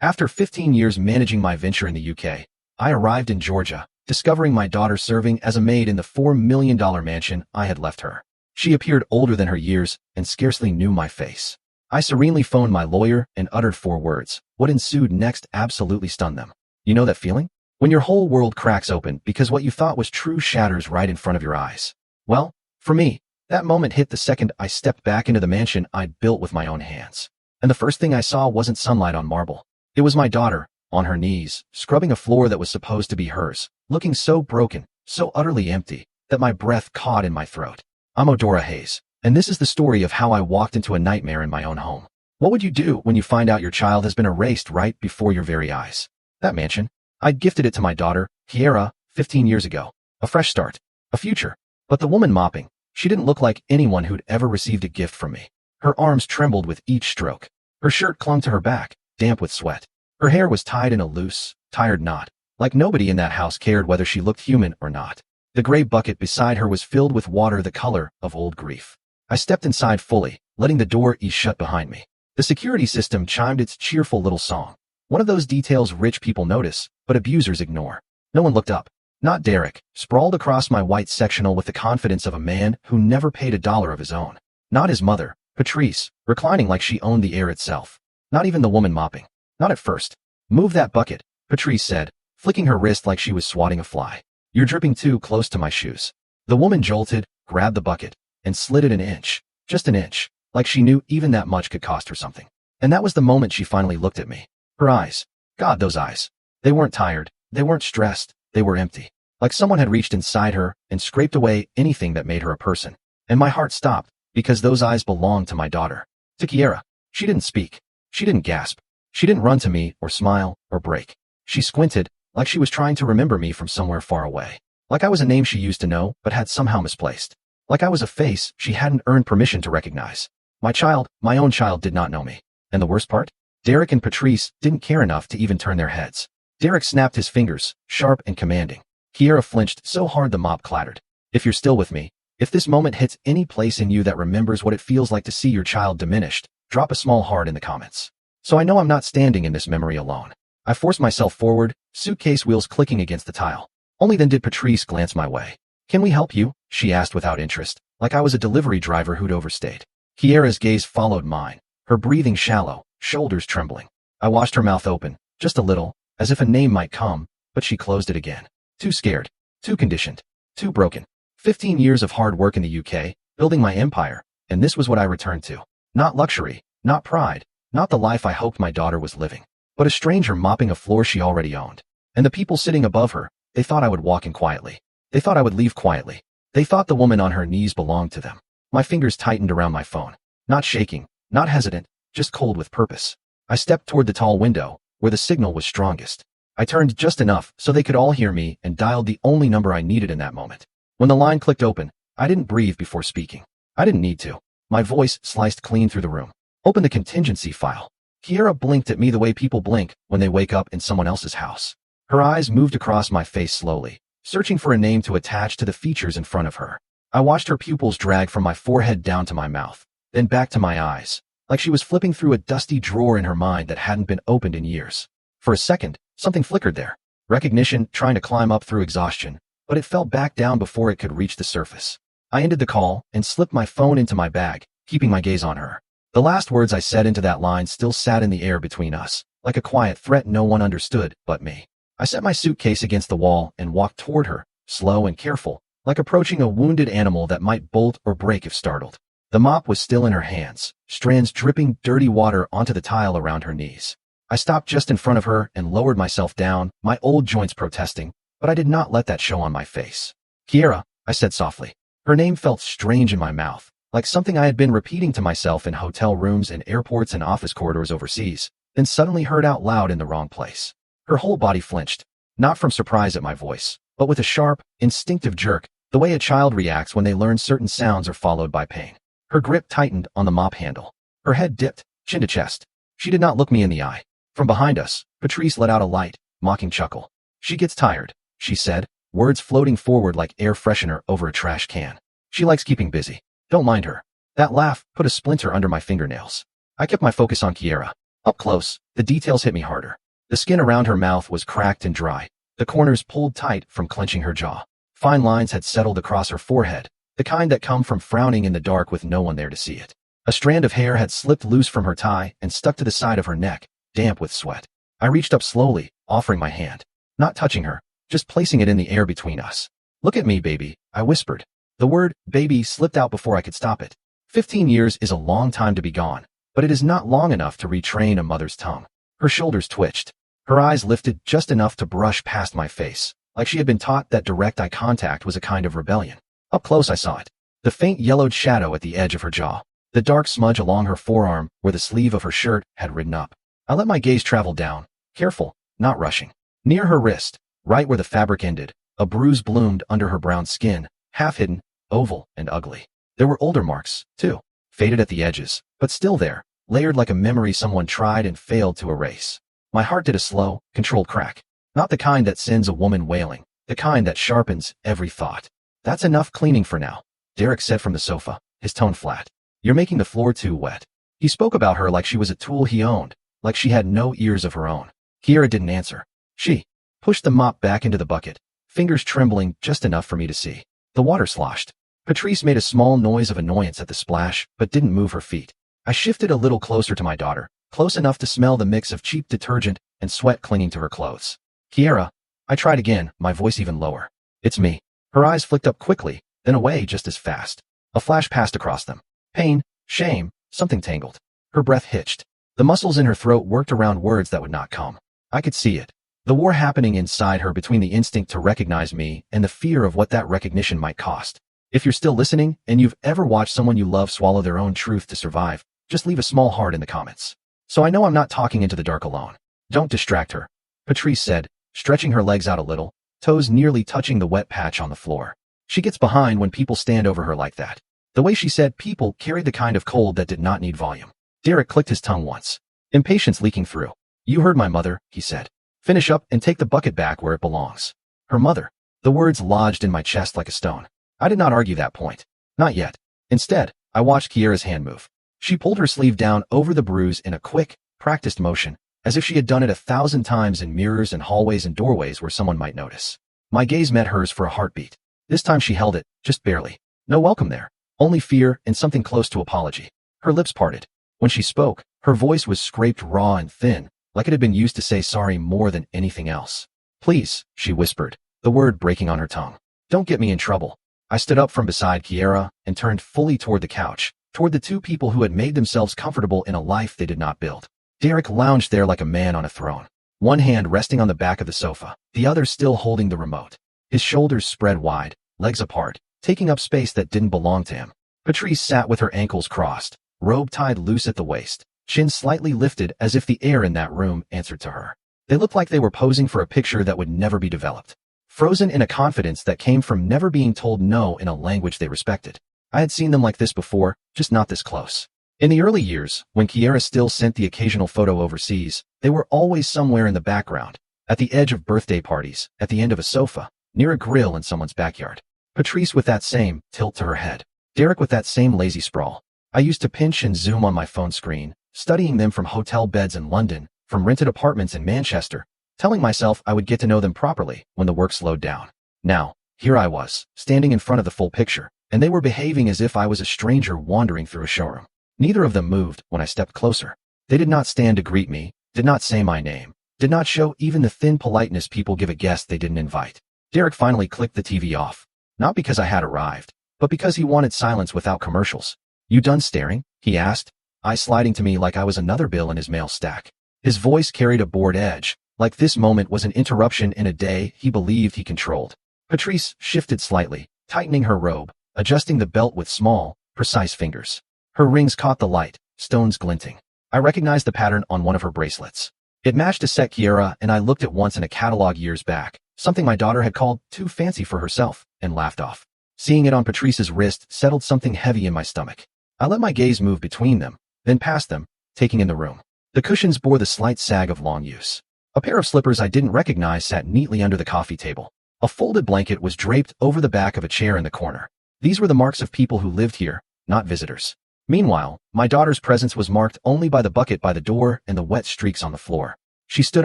After 15 years managing my venture in the UK, I arrived in Georgia, discovering my daughter serving as a maid in the $4 million mansion I had left her. She appeared older than her years and scarcely knew my face. I serenely phoned my lawyer and uttered 4 words. What ensued next absolutely stunned them. You know that feeling? When your whole world cracks open because what you thought was true shatters right in front of your eyes. Well, for me, that moment hit the second I stepped back into the mansion I'd built with my own hands. And the first thing I saw wasn't sunlight on marble. It was my daughter, on her knees, scrubbing a floor that was supposed to be hers, looking so broken, so utterly empty, that my breath caught in my throat. I'm Odora Hayes, and this is the story of how I walked into a nightmare in my own home. What would you do when you find out your child has been erased right before your very eyes? That mansion, I'd gifted it to my daughter, Kiera, 15 years ago. A fresh start, a future. But the woman mopping, she didn't look like anyone who'd ever received a gift from me. Her arms trembled with each stroke. Her shirt clung to her back, damp with sweat. Her hair was tied in a loose, tired knot, like nobody in that house cared whether she looked human or not. The gray bucket beside her was filled with water the color of old grief. I stepped inside fully, letting the door ease shut behind me. The security system chimed its cheerful little song. One of those details rich people notice, but abusers ignore. No one looked up. Not Derek, sprawled across my white sectional with the confidence of a man who never paid $1 of his own. Not his mother, Patrice, reclining like she owned the air itself. Not even the woman mopping. Not at first. Move that bucket, Patrice said, flicking her wrist like she was swatting a fly. You're dripping too close to my shoes. The woman jolted, grabbed the bucket, and slid it an inch. Just an inch. Like she knew even that much could cost her something. And that was the moment she finally looked at me. Her eyes. God, those eyes. They weren't tired. They weren't stressed. They were empty. Like someone had reached inside her and scraped away anything that made her a person. And my heart stopped, because those eyes belonged to my daughter. To Kiera. She didn't speak. She didn't gasp. She didn't run to me or smile or break. She squinted, like she was trying to remember me from somewhere far away. Like I was a name she used to know but had somehow misplaced. Like I was a face she hadn't earned permission to recognize. My child, my own child, did not know me. And the worst part? Derek and Patrice didn't care enough to even turn their heads. Derek snapped his fingers, sharp and commanding. Kiera flinched so hard the mop clattered. If you're still with me, if this moment hits any place in you that remembers what it feels like to see your child diminished, drop a small heart in the comments. So I know I'm not standing in this memory alone. I forced myself forward, suitcase wheels clicking against the tile. Only then did Patrice glance my way. Can we help you? She asked without interest, like I was a delivery driver who'd overstayed. Kiera's gaze followed mine, her breathing shallow, shoulders trembling. I watched her mouth open, just a little, as if a name might come, but she closed it again. Too scared, too conditioned, too broken. 15 years of hard work in the UK, building my empire, and this was what I returned to. Not luxury, not pride, not the life I hoped my daughter was living, but a stranger mopping a floor she already owned. And the people sitting above her, they thought I would walk in quietly. They thought I would leave quietly. They thought the woman on her knees belonged to them. My fingers tightened around my phone. Not shaking, not hesitant, just cold with purpose. I stepped toward the tall window, where the signal was strongest. I turned just enough so they could all hear me and dialed the only number I needed in that moment. When the line clicked open, I didn't breathe before speaking. I didn't need to. My voice sliced clean through the room. Open the contingency file. Kiera blinked at me the way people blink when they wake up in someone else's house. Her eyes moved across my face slowly, searching for a name to attach to the features in front of her. I watched her pupils drag from my forehead down to my mouth, then back to my eyes, like she was flipping through a dusty drawer in her mind that hadn't been opened in years. For a second, something flickered there. Recognition trying to climb up through exhaustion, but it fell back down before it could reach the surface. I ended the call and slipped my phone into my bag, keeping my gaze on her. The last words I said into that line still sat in the air between us, like a quiet threat no one understood but me. I set my suitcase against the wall and walked toward her, slow and careful, like approaching a wounded animal that might bolt or break if startled. The mop was still in her hands, strands dripping dirty water onto the tile around her knees. I stopped just in front of her and lowered myself down, my old joints protesting, but I did not let that show on my face. Kiera, I said softly. Her name felt strange in my mouth, like something I had been repeating to myself in hotel rooms and airports and office corridors overseas, then suddenly heard out loud in the wrong place. Her whole body flinched, not from surprise at my voice, but with a sharp, instinctive jerk, the way a child reacts when they learn certain sounds are followed by pain. Her grip tightened on the mop handle. Her head dipped, chin to chest. She did not look me in the eye. From behind us, Patrice let out a light, mocking chuckle. She gets tired, she said, words floating forward like air freshener over a trash can. She likes keeping busy. Don't mind her. That laugh put a splinter under my fingernails. I kept my focus on Kiera. Up close, the details hit me harder. The skin around her mouth was cracked and dry, the corners pulled tight from clenching her jaw. Fine lines had settled across her forehead, the kind that come from frowning in the dark with no one there to see it. A strand of hair had slipped loose from her tie and stuck to the side of her neck, damp with sweat. I reached up slowly, offering my hand. Not touching her, just placing it in the air between us. "Look at me, baby," I whispered. The word baby slipped out before I could stop it. 15 years is a long time to be gone, but it is not long enough to retrain a mother's tongue. Her shoulders twitched. Her eyes lifted just enough to brush past my face, like she had been taught that direct eye contact was a kind of rebellion. Up close I saw it. The faint yellowed shadow at the edge of her jaw. The dark smudge along her forearm where the sleeve of her shirt had ridden up. I let my gaze travel down, careful, not rushing. Near her wrist, right where the fabric ended, a bruise bloomed under her brown skin, half hidden, oval, and ugly. There were older marks, too, faded at the edges, but still there, layered like a memory someone tried and failed to erase. My heart did a slow, controlled crack. Not the kind that sends a woman wailing, the kind that sharpens every thought. "That's enough cleaning for now," Derek said from the sofa, his tone flat. "You're making the floor too wet." He spoke about her like she was a tool he owned, like she had no ears of her own. Kiera didn't answer. She pushed the mop back into the bucket, fingers trembling just enough for me to see. The water sloshed. Patrice made a small noise of annoyance at the splash, but didn't move her feet. I shifted a little closer to my daughter, close enough to smell the mix of cheap detergent and sweat clinging to her clothes. "Kiera," I tried again, my voice even lower. "It's me." Her eyes flicked up quickly, then away just as fast. A flash passed across them. Pain, shame, something tangled. Her breath hitched. The muscles in her throat worked around words that would not come. I could see it. The war happening inside her between the instinct to recognize me and the fear of what that recognition might cost. If you're still listening, and you've ever watched someone you love swallow their own truth to survive, just leave a small heart in the comments. So I know I'm not talking into the dark alone. "Don't distract her," Patrice said, stretching her legs out a little, toes nearly touching the wet patch on the floor. "She gets behind when people stand over her like that." The way she said people carried the kind of cold that did not need volume. Derek clicked his tongue once. Impatience leaking through. "You heard my mother," he said. "Finish up and take the bucket back where it belongs." Her mother. The words lodged in my chest like a stone. I did not argue that point. Not yet. Instead, I watched Kiera's hand move. She pulled her sleeve down over the bruise in a quick, practiced motion, as if she had done it 1,000 times in mirrors and hallways and doorways where someone might notice. My gaze met hers for a heartbeat. This time she held it, just barely. No welcome there. Only fear and something close to apology. Her lips parted. When she spoke, her voice was scraped raw and thin, like it had been used to say sorry more than anything else. "Please," she whispered, the word breaking on her tongue. "Don't get me in trouble." I stood up from beside Kiera and turned fully toward the couch, toward the two people who had made themselves comfortable in a life they did not build. Derek lounged there like a man on a throne, one hand resting on the back of the sofa, the other still holding the remote. His shoulders spread wide, legs apart, taking up space that didn't belong to him. Patrice sat with her ankles crossed, robe tied loose at the waist, chin slightly lifted as if the air in that room answered to her. They looked like they were posing for a picture that would never be developed. Frozen in a confidence that came from never being told no in a language they respected. I had seen them like this before, just not this close. In the early years, when Kiera still sent the occasional photo overseas, they were always somewhere in the background, at the edge of birthday parties, at the end of a sofa, near a grill in someone's backyard. Patrice with that same tilt to her head. Derek with that same lazy sprawl. I used to pinch and zoom on my phone screen, studying them from hotel beds in London, from rented apartments in Manchester, telling myself I would get to know them properly when the work slowed down. Now, here I was, standing in front of the full picture, and they were behaving as if I was a stranger wandering through a showroom. Neither of them moved when I stepped closer. They did not stand to greet me, did not say my name, did not show even the thin politeness people give a guest they didn't invite. Derek finally clicked the TV off. Not because I had arrived, but because he wanted silence without commercials. "You done staring?" he asked, eyes sliding to me like I was another bill in his mail stack. His voice carried a bored edge, like this moment was an interruption in a day he believed he controlled. Patrice shifted slightly, tightening her robe, adjusting the belt with small, precise fingers. Her rings caught the light, stones glinting. I recognized the pattern on one of her bracelets. It matched a set Kiera and I looked at once in a catalog years back, something my daughter had called too fancy for herself, and laughed off. Seeing it on Patrice's wrist settled something heavy in my stomach. I let my gaze move between them, then past them, taking in the room. The cushions bore the slight sag of long use. A pair of slippers I didn't recognize sat neatly under the coffee table. A folded blanket was draped over the back of a chair in the corner. These were the marks of people who lived here, not visitors. Meanwhile, my daughter's presence was marked only by the bucket by the door and the wet streaks on the floor. She stood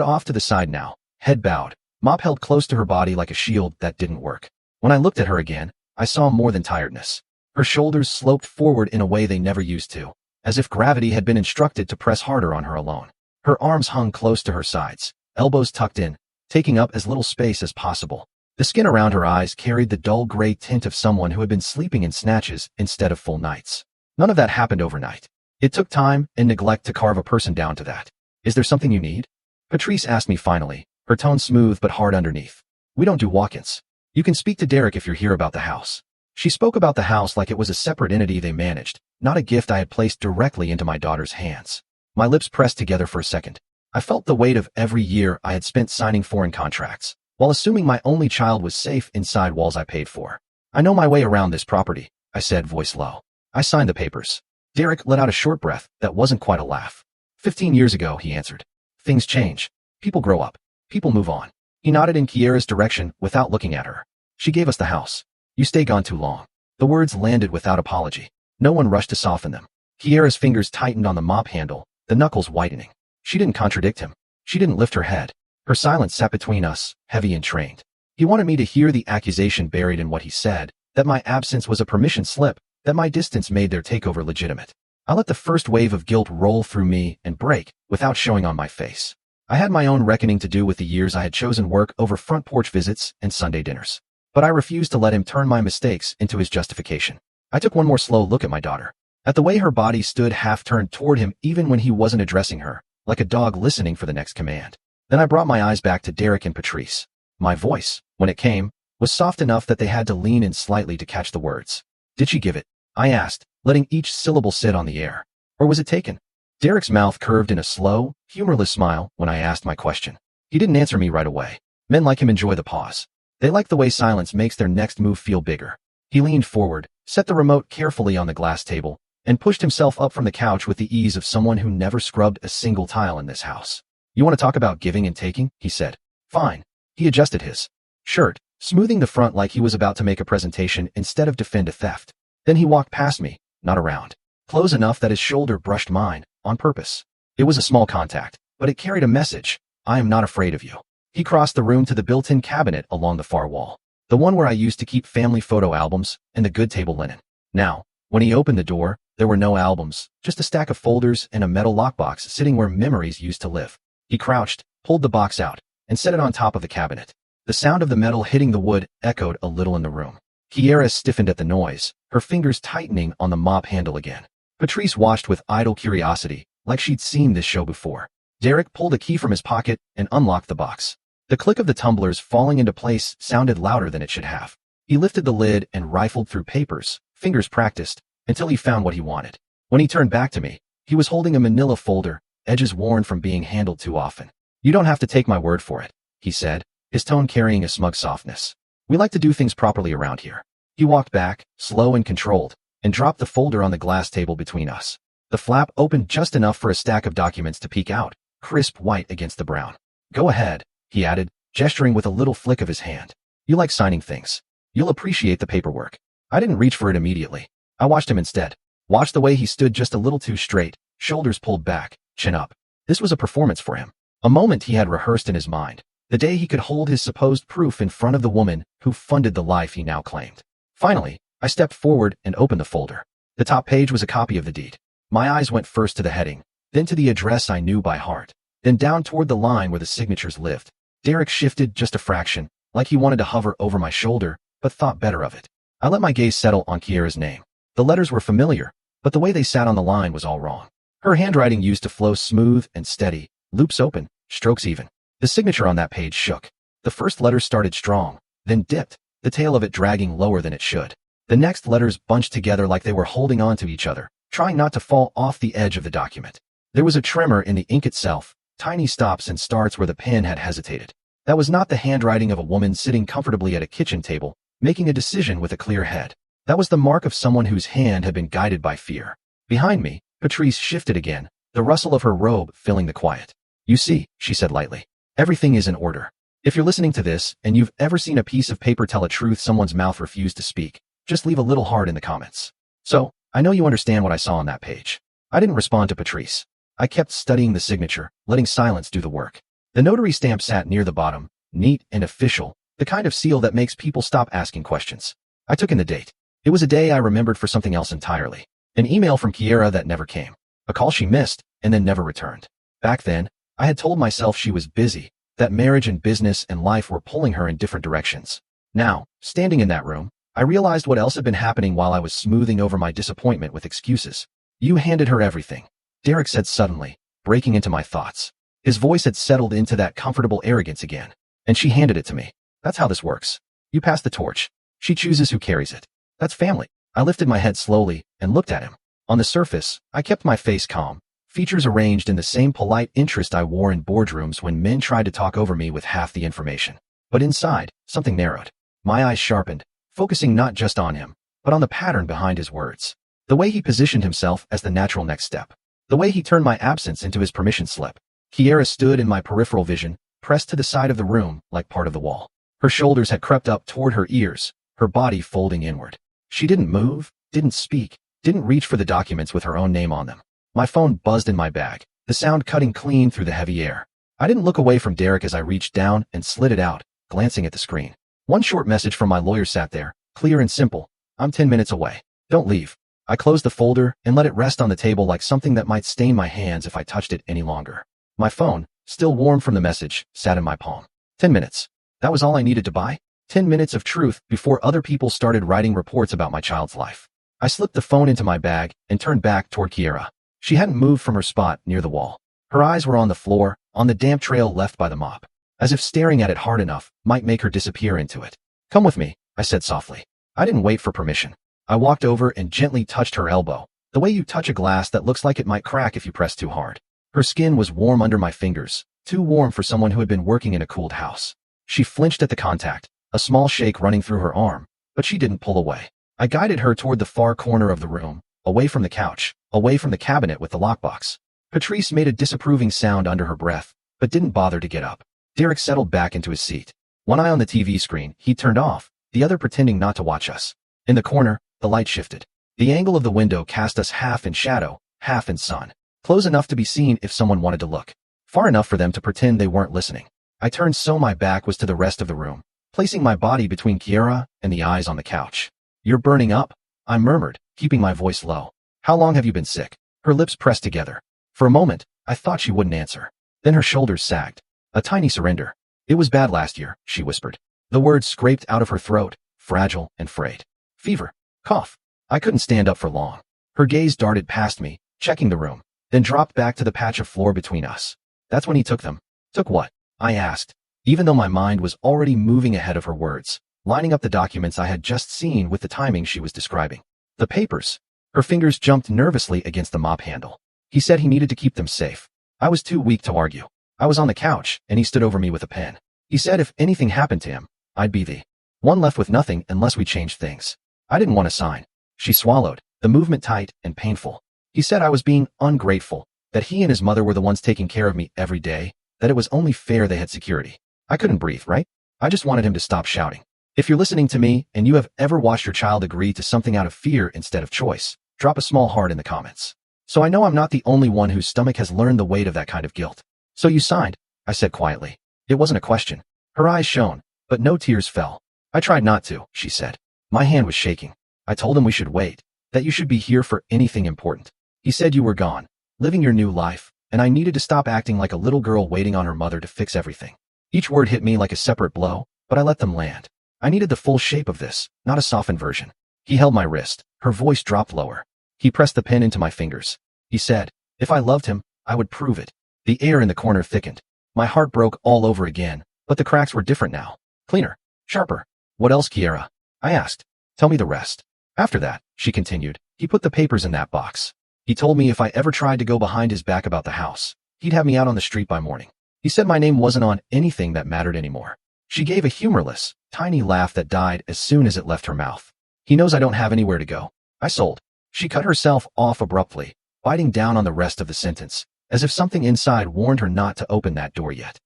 off to the side now, head bowed, mop held close to her body like a shield that didn't work. When I looked at her again, I saw more than tiredness. Her shoulders sloped forward in a way they never used to, as if gravity had been instructed to press harder on her alone. Her arms hung close to her sides, elbows tucked in, taking up as little space as possible. The skin around her eyes carried the dull gray tint of someone who had been sleeping in snatches instead of full nights. None of that happened overnight. It took time and neglect to carve a person down to that. Is there something you need? Patrice asked me finally, her tone smooth but hard underneath. We don't do walk-ins. You can speak to Derek if you're here about the house. She spoke about the house like it was a separate entity they managed, not a gift I had placed directly into my daughter's hands. My lips pressed together for a second. I felt the weight of every year I had spent signing foreign contracts, while assuming my only child was safe inside walls I paid for. I know my way around this property, I said, voice low. I signed the papers. Derek let out a short breath that wasn't quite a laugh. 15 years ago, he answered. Things change. People grow up. People move on. He nodded in Kiera's direction without looking at her. She gave us the house. You stay gone too long. The words landed without apology. No one rushed to soften them. Kiera's fingers tightened on the mop handle, the knuckles whitening. She didn't contradict him. She didn't lift her head. Her silence sat between us, heavy and trained. He wanted me to hear the accusation buried in what he said, that my absence was a permission slip, that my distance made their takeover legitimate. I let the first wave of guilt roll through me and break, without showing on my face. I had my own reckoning to do with the years I had chosen work over front porch visits and Sunday dinners. But I refused to let him turn my mistakes into his justification. I took one more slow look at my daughter, at the way her body stood half-turned toward him even when he wasn't addressing her, like a dog listening for the next command. Then I brought my eyes back to Derek and Patrice. My voice, when it came, was soft enough that they had to lean in slightly to catch the words. Did she give it? I asked, letting each syllable sit on the air. Or was it taken? Derek's mouth curved in a slow, humorless smile when I asked my question. He didn't answer me right away. Men like him enjoy the pause. They like the way silence makes their next move feel bigger. He leaned forward, set the remote carefully on the glass table, and pushed himself up from the couch with the ease of someone who never scrubbed a single tile in this house. You want to talk about giving and taking? He said. Fine. He adjusted his shirt, smoothing the front like he was about to make a presentation instead of defend a theft. Then he walked past me, not around. Close enough that his shoulder brushed mine, on purpose. It was a small contact, but it carried a message. I am not afraid of you. He crossed the room to the built-in cabinet along the far wall, the one where I used to keep family photo albums and the good table linen. Now, when he opened the door, there were no albums, just a stack of folders and a metal lockbox sitting where memories used to live. He crouched, pulled the box out, and set it on top of the cabinet. The sound of the metal hitting the wood echoed a little in the room. Kiera stiffened at the noise, her fingers tightening on the mop handle again. Patrice watched with idle curiosity, like she'd seen this show before. Derek pulled a key from his pocket and unlocked the box. The click of the tumblers falling into place sounded louder than it should have. He lifted the lid and rifled through papers, fingers practiced, until he found what he wanted. When he turned back to me, he was holding a manila folder, edges worn from being handled too often. You don't have to take my word for it, he said, his tone carrying a smug softness. We like to do things properly around here. He walked back, slow and controlled, and dropped the folder on the glass table between us. The flap opened just enough for a stack of documents to peek out, crisp white against the brown. Go ahead, he added, gesturing with a little flick of his hand. You like signing things. You'll appreciate the paperwork. I didn't reach for it immediately. I watched him instead. Watched the way he stood just a little too straight, shoulders pulled back, chin up. This was a performance for him. A moment he had rehearsed in his mind. The day he could hold his supposed proof in front of the woman who funded the life he now claimed. Finally, I stepped forward and opened the folder. The top page was a copy of the deed. My eyes went first to the heading, then to the address I knew by heart, then down toward the line where the signatures lived. Derek shifted just a fraction, like he wanted to hover over my shoulder, but thought better of it. I let my gaze settle on Kiera's name. The letters were familiar, but the way they sat on the line was all wrong. Her handwriting used to flow smooth and steady, loops open, strokes even. The signature on that page shook. The first letter started strong, then dipped, the tail of it dragging lower than it should. The next letters bunched together like they were holding on to each other, trying not to fall off the edge of the document. There was a tremor in the ink itself, tiny stops and starts where the pen had hesitated. That was not the handwriting of a woman sitting comfortably at a kitchen table, making a decision with a clear head. That was the mark of someone whose hand had been guided by fear. Behind me, Patrice shifted again, the rustle of her robe filling the quiet. You see, she said lightly, everything is in order. If you're listening to this and you've ever seen a piece of paper tell a truth someone's mouth refused to speak, just leave a little heart in the comments. So, I know you understand what I saw on that page. I didn't respond to Patrice. I kept studying the signature, letting silence do the work. The notary stamp sat near the bottom, neat and official, the kind of seal that makes people stop asking questions. I took in the date. It was a day I remembered for something else entirely. An email from Kiera that never came. A call she missed, and then never returned. Back then, I had told myself she was busy, that marriage and business and life were pulling her in different directions. Now, standing in that room, I realized what else had been happening while I was smoothing over my disappointment with excuses. You handed her everything, Derek said suddenly, breaking into my thoughts. His voice had settled into that comfortable arrogance again. And she handed it to me. That's how this works. You pass the torch. She chooses who carries it. That's family. I lifted my head slowly and looked at him. On the surface, I kept my face calm, features arranged in the same polite interest I wore in boardrooms when men tried to talk over me with half the information. But inside, something narrowed. My eyes sharpened, focusing not just on him, but on the pattern behind his words. The way he positioned himself as the natural next step. The way he turned my absence into his permission slip. Kiera stood in my peripheral vision, pressed to the side of the room like part of the wall. Her shoulders had crept up toward her ears, her body folding inward. She didn't move, didn't speak, didn't reach for the documents with her own name on them. My phone buzzed in my bag, the sound cutting clean through the heavy air. I didn't look away from Derek as I reached down and slid it out, glancing at the screen. One short message from my lawyer sat there, clear and simple. I'm 10 minutes away. Don't leave. I closed the folder and let it rest on the table like something that might stain my hands if I touched it any longer. My phone, still warm from the message, sat in my palm. 10 minutes. That was all I needed to buy? 10 minutes of truth before other people started writing reports about my child's life. I slipped the phone into my bag and turned back toward Kiera. She hadn't moved from her spot near the wall. Her eyes were on the floor, on the damp trail left by the mop, as if staring at it hard enough might make her disappear into it. Come with me, I said softly. I didn't wait for permission. I walked over and gently touched her elbow, the way you touch a glass that looks like it might crack if you press too hard. Her skin was warm under my fingers, too warm for someone who had been working in a cooled house. She flinched at the contact, a small shake running through her arm, but she didn't pull away. I guided her toward the far corner of the room, away from the couch, away from the cabinet with the lockbox. Patrice made a disapproving sound under her breath, but didn't bother to get up. Derek settled back into his seat. One eye on the TV screen, he turned off, the other pretending not to watch us. In the corner, the light shifted. The angle of the window cast us half in shadow, half in sun. Close enough to be seen if someone wanted to look. Far enough for them to pretend they weren't listening. I turned so my back was to the rest of the room, placing my body between Kiera and the eyes on the couch. You're burning up? I murmured, keeping my voice low. How long have you been sick? Her lips pressed together. For a moment, I thought she wouldn't answer. Then her shoulders sagged. A tiny surrender. It was bad last year, she whispered. The words scraped out of her throat, fragile and frayed. Fever. Cough. I couldn't stand up for long. Her gaze darted past me, checking the room, then dropped back to the patch of floor between us. That's when he took them. Took what? I asked, even though my mind was already moving ahead of her words, lining up the documents I had just seen with the timing she was describing. The papers. Her fingers jumped nervously against the mop handle. He said he needed to keep them safe. I was too weak to argue. I was on the couch, and he stood over me with a pen. He said if anything happened to him, I'd be the one left with nothing unless we changed things. I didn't want to sign. She swallowed, the movement tight and painful. He said I was being ungrateful, that he and his mother were the ones taking care of me every day, that it was only fair they had security. I couldn't breathe, right? I just wanted him to stop shouting. If you're listening to me and you have ever watched your child agree to something out of fear instead of choice, drop a small heart in the comments. So I know I'm not the only one whose stomach has learned the weight of that kind of guilt. So you signed, I said quietly. It wasn't a question. Her eyes shone, but no tears fell. I tried not to, she said. My hand was shaking. I told him we should wait, that you should be here for anything important. He said you were gone, living your new life, and I needed to stop acting like a little girl waiting on her mother to fix everything. Each word hit me like a separate blow, but I let them land. I needed the full shape of this, not a softened version. He held my wrist. Her voice dropped lower. He pressed the pen into my fingers. He said, if I loved him, I would prove it. The air in the corner thickened. My heart broke all over again, but the cracks were different now. Cleaner. Sharper. What else, Kiera? I asked. Tell me the rest. After that, she continued, he put the papers in that box. He told me if I ever tried to go behind his back about the house, he'd have me out on the street by morning. He said my name wasn't on anything that mattered anymore. She gave a humorless, tiny laugh that died as soon as it left her mouth. He knows I don't have anywhere to go. I sold. She cut herself off abruptly, biting down on the rest of the sentence, as if something inside warned her not to open that door yet.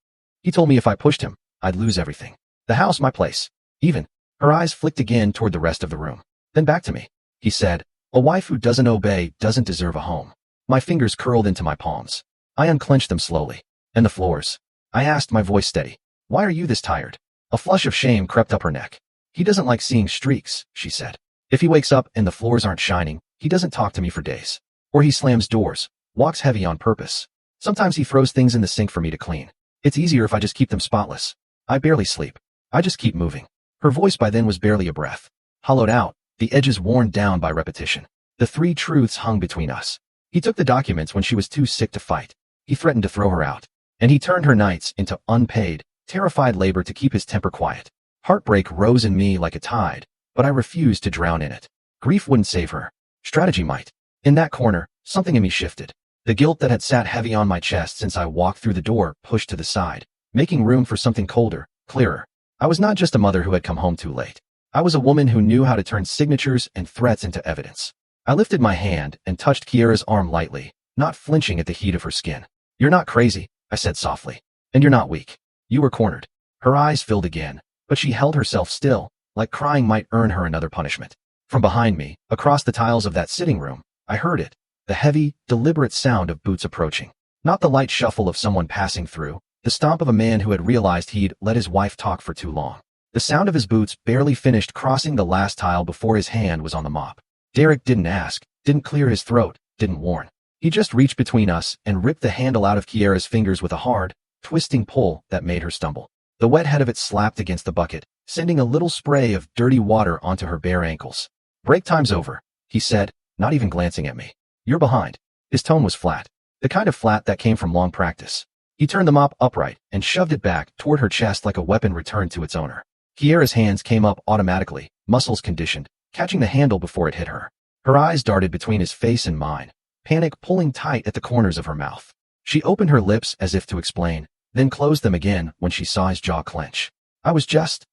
He told me if I pushed him, I'd lose everything. The house, my place. Even. Her eyes flicked again toward the rest of the room. Then back to me. He said, A wife who doesn't obey doesn't deserve a home. My fingers curled into my palms. I unclenched them slowly. And the floors? I asked, my voice steady. Why are you this tired? A flush of shame crept up her neck. He doesn't like seeing streaks, she said. If he wakes up and the floors aren't shining, he doesn't talk to me for days. Or he slams doors, walks heavy on purpose. Sometimes he throws things in the sink for me to clean. It's easier if I just keep them spotless. I barely sleep. I just keep moving. Her voice by then was barely a breath. Hollowed out, the edges worn down by repetition. The three truths hung between us. He took the documents when she was too sick to fight. He threatened to throw her out. And he turned her nights into unpaid, terrified labor to keep his temper quiet. Heartbreak rose in me like a tide, but I refused to drown in it. Grief wouldn't save her. Strategy might. In that corner, something in me shifted. The guilt that had sat heavy on my chest since I walked through the door pushed to the side, making room for something colder, clearer. I was not just a mother who had come home too late. I was a woman who knew how to turn signatures and threats into evidence. I lifted my hand and touched Kiera's arm lightly, not flinching at the heat of her skin. You're not crazy, I said softly. And you're not weak. You were cornered. Her eyes filled again, but she held herself still, like crying might earn her another punishment. From behind me, across the tiles of that sitting room, I heard it. The heavy, deliberate sound of boots approaching. Not the light shuffle of someone passing through, the stomp of a man who had realized he'd let his wife talk for too long. The sound of his boots barely finished crossing the last tile before his hand was on the mop. Derek didn't ask, didn't clear his throat, didn't warn. He just reached between us and ripped the handle out of Kiera's fingers with a hard, twisting pull that made her stumble. The wet head of it slapped against the bucket, sending a little spray of dirty water onto her bare ankles. Break time's over, he said, not even glancing at me. You're behind. His tone was flat, the kind of flat that came from long practice. He turned the mop upright and shoved it back toward her chest like a weapon returned to its owner. Kiera's hands came up automatically, muscles conditioned, catching the handle before it hit her. Her eyes darted between his face and mine, panic pulling tight at the corners of her mouth. She opened her lips as if to explain, then closed them again when she saw his jaw clench.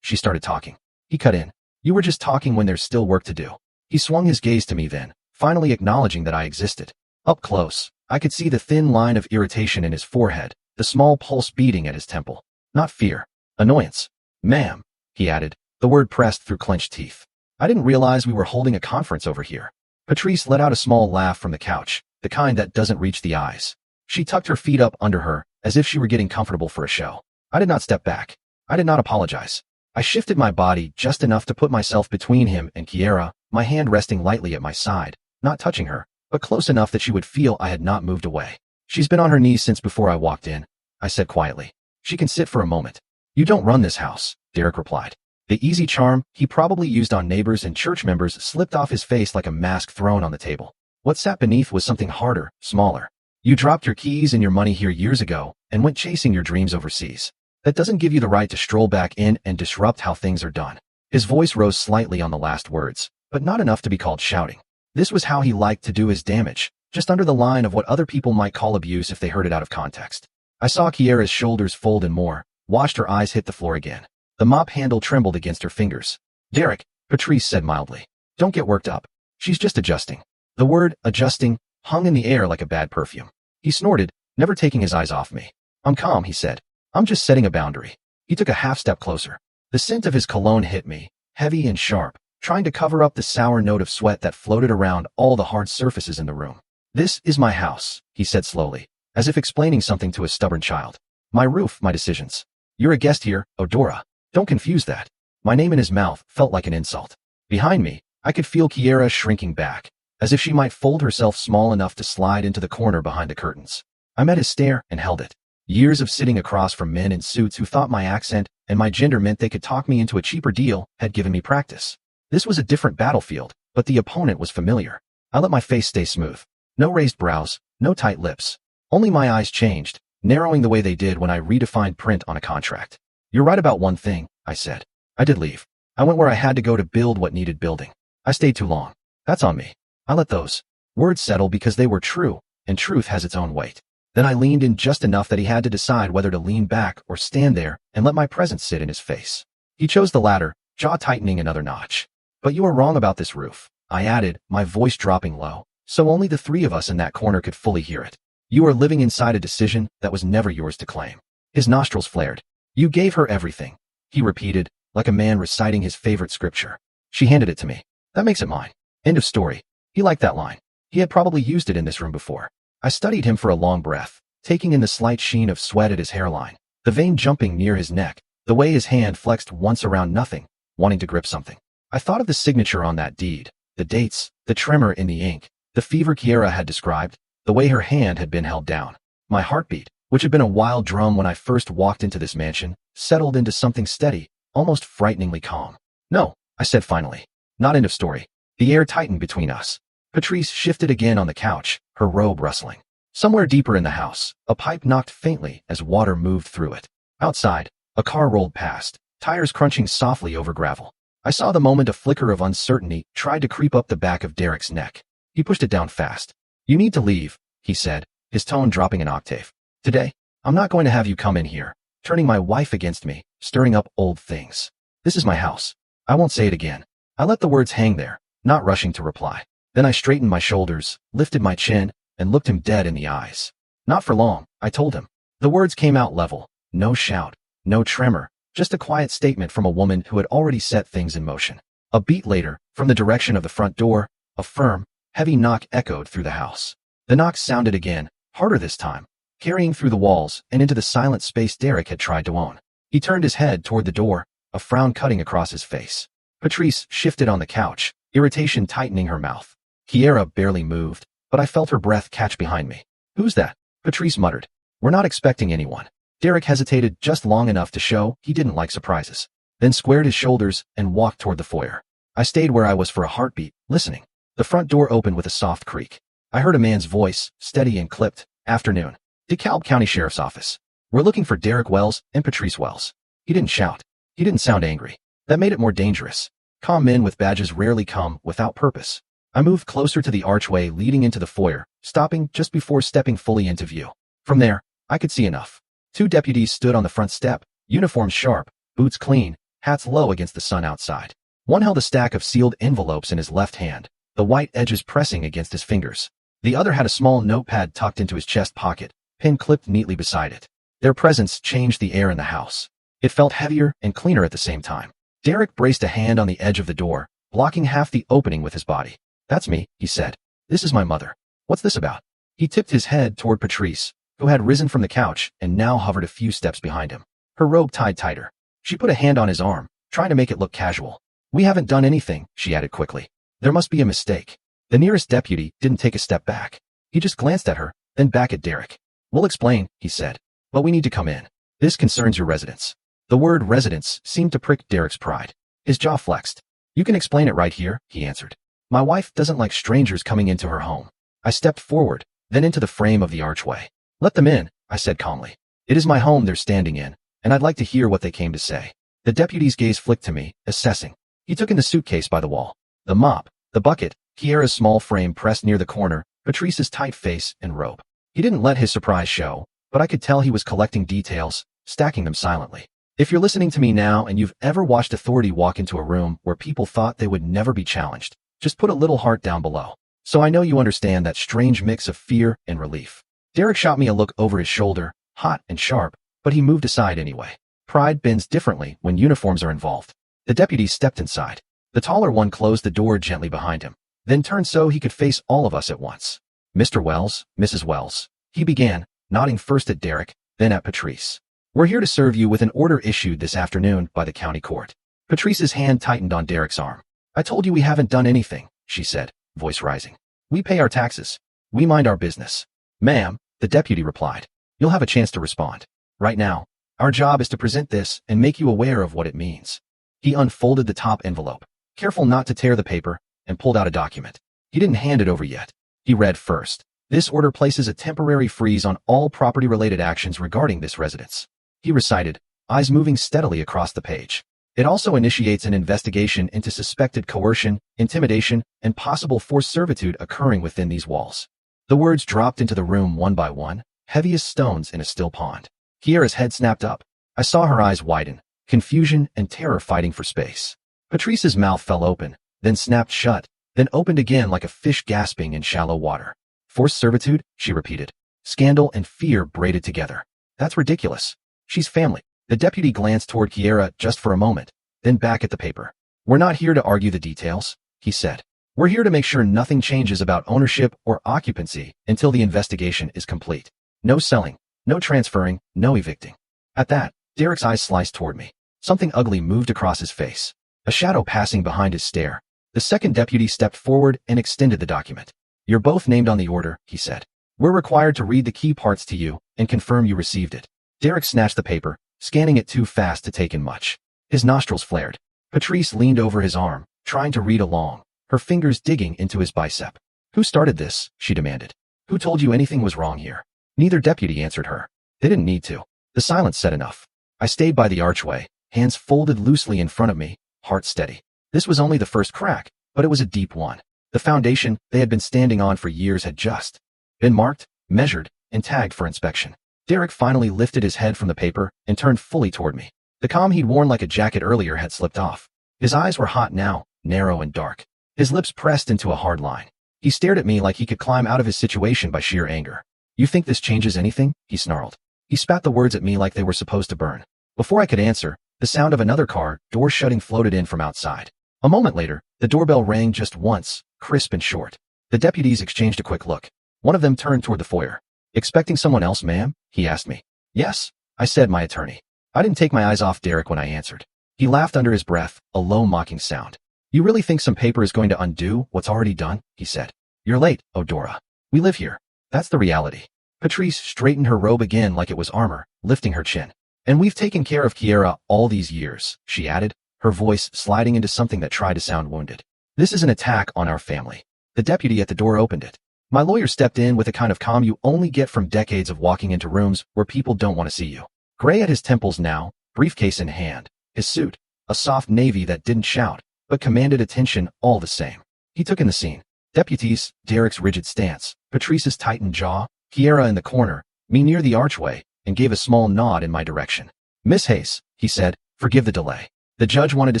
She started talking. He cut in. You were just talking when there's still work to do. He swung his gaze to me then, finally acknowledging that I existed. Up close, I could see the thin line of irritation in his forehead, the small pulse beating at his temple. Not fear. Annoyance. Ma'am, he added, the word pressed through clenched teeth. I didn't realize we were holding a conference over here. Patrice let out a small laugh from the couch, the kind that doesn't reach the eyes. She tucked her feet up under her, as if she were getting comfortable for a show. I did not step back. I did not apologize. I shifted my body just enough to put myself between him and Kiera, my hand resting lightly at my side, not touching her, but close enough that she would feel I had not moved away. She's been on her knees since before I walked in, I said quietly. She can sit for a moment. You don't run this house, Derek replied. The easy charm he probably used on neighbors and church members slipped off his face like a mask thrown on the table. What sat beneath was something harder, smaller. You dropped your keys and your money here years ago and went chasing your dreams overseas. That doesn't give you the right to stroll back in and disrupt how things are done. His voice rose slightly on the last words, but not enough to be called shouting. This was how he liked to do his damage, just under the line of what other people might call abuse if they heard it out of context. I saw Kiera's shoulders fold and more, watched her eyes hit the floor again. The mop handle trembled against her fingers. Derek, Patrice said mildly. Don't get worked up. She's just adjusting. The word, adjusting, hung in the air like a bad perfume. He snorted, never taking his eyes off me. I'm calm, he said. I'm just setting a boundary. He took a half step closer. The scent of his cologne hit me, heavy and sharp, trying to cover up the sour note of sweat that floated around all the hard surfaces in the room. This is my house, he said slowly, as if explaining something to a stubborn child. My roof, my decisions. You're a guest here, Odora. Don't confuse that. My name in his mouth felt like an insult. Behind me, I could feel Kiera shrinking back, as if she might fold herself small enough to slide into the corner behind the curtains. I met his stare and held it. Years of sitting across from men in suits who thought my accent and my gender meant they could talk me into a cheaper deal had given me practice. This was a different battlefield, but the opponent was familiar. I let my face stay smooth. No raised brows, no tight lips. Only my eyes changed, narrowing the way they did when I redefined print on a contract. You're right about one thing, I said. I did leave. I went where I had to go to build what needed building. I stayed too long. That's on me. I let those words settle because they were true, and truth has its own weight. Then I leaned in just enough that he had to decide whether to lean back or stand there and let my presence sit in his face. He chose the latter, jaw tightening another notch. But you are wrong about this roof, I added, my voice dropping low, so only the three of us in that corner could fully hear it. You are living inside a decision that was never yours to claim. His nostrils flared. You gave her everything, he repeated, like a man reciting his favorite scripture. She handed it to me. That makes it mine. End of story. He liked that line. He had probably used it in this room before. I studied him for a long breath, taking in the slight sheen of sweat at his hairline, the vein jumping near his neck, the way his hand flexed once around nothing, wanting to grip something. I thought of the signature on that deed, the dates, the tremor in the ink, the fever Kiera had described, the way her hand had been held down. My heartbeat, which had been a wild drum when I first walked into this mansion, settled into something steady, almost frighteningly calm. No, I said finally. Not end of story. The air tightened between us. Patrice shifted again on the couch, her robe rustling. Somewhere deeper in the house, a pipe knocked faintly as water moved through it. Outside, a car rolled past, tires crunching softly over gravel. I saw the moment a flicker of uncertainty tried to creep up the back of Derek's neck. He pushed it down fast. You need to leave, he said, his tone dropping an octave. Today, I'm not going to have you come in here, turning my wife against me, stirring up old things. This is my house. I won't say it again. I let the words hang there, not rushing to reply. Then I straightened my shoulders, lifted my chin, and looked him dead in the eyes. Not for long, I told him. The words came out level, no shout, no tremor, just a quiet statement from a woman who had already set things in motion. A beat later, from the direction of the front door, a firm, heavy knock echoed through the house. The knock sounded again, harder this time, carrying through the walls and into the silent space Derek had tried to own. He turned his head toward the door, a frown cutting across his face. Patrice shifted on the couch, irritation tightening her mouth. Kiera barely moved, but I felt her breath catch behind me. Who's that? Patrice muttered. We're not expecting anyone. Derek hesitated just long enough to show he didn't like surprises, then squared his shoulders and walked toward the foyer. I stayed where I was for a heartbeat, listening. The front door opened with a soft creak. I heard a man's voice, steady and clipped. Afternoon. DeKalb County Sheriff's Office. We're looking for Derek Wells and Patrice Wells. He didn't shout. He didn't sound angry. That made it more dangerous. Calm men with badges rarely come without purpose. I moved closer to the archway leading into the foyer, stopping just before stepping fully into view. From there, I could see enough. Two deputies stood on the front step, uniforms sharp, boots clean, hats low against the sun outside. One held a stack of sealed envelopes in his left hand, the white edges pressing against his fingers. The other had a small notepad tucked into his chest pocket, pen clipped neatly beside it. Their presence changed the air in the house. It felt heavier and cleaner at the same time. Derek braced a hand on the edge of the door, blocking half the opening with his body. That's me, he said. This is my mother. What's this about? He tipped his head toward Patrice, who had risen from the couch and now hovered a few steps behind him, her robe tied tighter. She put a hand on his arm, trying to make it look casual. We haven't done anything, she added quickly. There must be a mistake. The nearest deputy didn't take a step back. He just glanced at her, then back at Derek. We'll explain, he said. But we need to come in. This concerns your residence. The word residence seemed to prick Derek's pride. His jaw flexed. You can explain it right here, he answered. My wife doesn't like strangers coming into her home. I stepped forward, then into the frame of the archway. Let them in, I said calmly. It is my home they're standing in, and I'd like to hear what they came to say. The deputy's gaze flicked to me, assessing. He took in the suitcase by the wall. The mop, the bucket, Kiera's small frame pressed near the corner, Patrice's tight face and robe. He didn't let his surprise show, but I could tell he was collecting details, stacking them silently. If you're listening to me now and you've ever watched authority walk into a room where people thought they would never be challenged, just put a little heart down below. So I know you understand that strange mix of fear and relief. Derek shot me a look over his shoulder, hot and sharp, but he moved aside anyway. Pride bends differently when uniforms are involved. The deputy stepped inside. The taller one closed the door gently behind him, then turned so he could face all of us at once. Mr. Wells, Mrs. Wells, he began, nodding first at Derek, then at Patrice. We're here to serve you with an order issued this afternoon by the county court. Patrice's hand tightened on Derek's arm. I told you we haven't done anything, she said, voice rising. We pay our taxes. We mind our business. Ma'am, the deputy replied. You'll have a chance to respond. Right now, our job is to present this and make you aware of what it means. He unfolded the top envelope, careful not to tear the paper, and pulled out a document. He didn't hand it over yet. He read first. This order places a temporary freeze on all property-related actions regarding this residence. He recited, eyes moving steadily across the page. It also initiates an investigation into suspected coercion, intimidation, and possible forced servitude occurring within these walls. The words dropped into the room one by one, heavy as stones in a still pond. Kiera's head snapped up. I saw her eyes widen, confusion and terror fighting for space. Patrice's mouth fell open, then snapped shut, then opened again like a fish gasping in shallow water. Forced servitude, she repeated. Scandal and fear braided together. That's ridiculous. She's family. The deputy glanced toward Kiera just for a moment, then back at the paper. We're not here to argue the details, he said. We're here to make sure nothing changes about ownership or occupancy until the investigation is complete. No selling, no transferring, no evicting. At that, Derek's eyes sliced toward me. Something ugly moved across his face, a shadow passing behind his stare. The second deputy stepped forward and extended the document. You're both named on the order, he said. We're required to read the key parts to you and confirm you received it. Derek snatched the paper, scanning it too fast to take in much. His nostrils flared. Patrice leaned over his arm, trying to read along, her fingers digging into his bicep. Who started this? She demanded. Who told you anything was wrong here? Neither deputy answered her. They didn't need to. The silence said enough. I stayed by the archway, hands folded loosely in front of me, heart steady. This was only the first crack, but it was a deep one. The foundation they had been standing on for years had just been marked, measured, and tagged for inspection. Derek finally lifted his head from the paper and turned fully toward me. The calm he'd worn like a jacket earlier had slipped off. His eyes were hot now, narrow and dark. His lips pressed into a hard line. He stared at me like he could climb out of his situation by sheer anger. You think this changes anything? He snarled. He spat the words at me like they were supposed to burn. Before I could answer, the sound of another car door shutting floated in from outside. A moment later, the doorbell rang just once, crisp and short. The deputies exchanged a quick look. One of them turned toward the foyer. Expecting someone else, ma'am? He asked me. Yes, I said, my attorney. I didn't take my eyes off Derek when I answered. He laughed under his breath, a low mocking sound. You really think some paper is going to undo what's already done? He said. You're late, Odora. We live here. That's the reality. Patrice straightened her robe again like it was armor, lifting her chin. And we've taken care of Kiera all these years, she added, her voice sliding into something that tried to sound wounded. This is an attack on our family. The deputy at the door opened it. My lawyer stepped in with a kind of calm you only get from decades of walking into rooms where people don't want to see you. Gray at his temples now, briefcase in hand. His suit, a soft navy that didn't shout, but commanded attention all the same. He took in the scene. Deputies, Derek's rigid stance, Patrice's tightened jaw, Kiera in the corner, me near the archway, and gave a small nod in my direction. Miss Hayes, he said, forgive the delay. The judge wanted to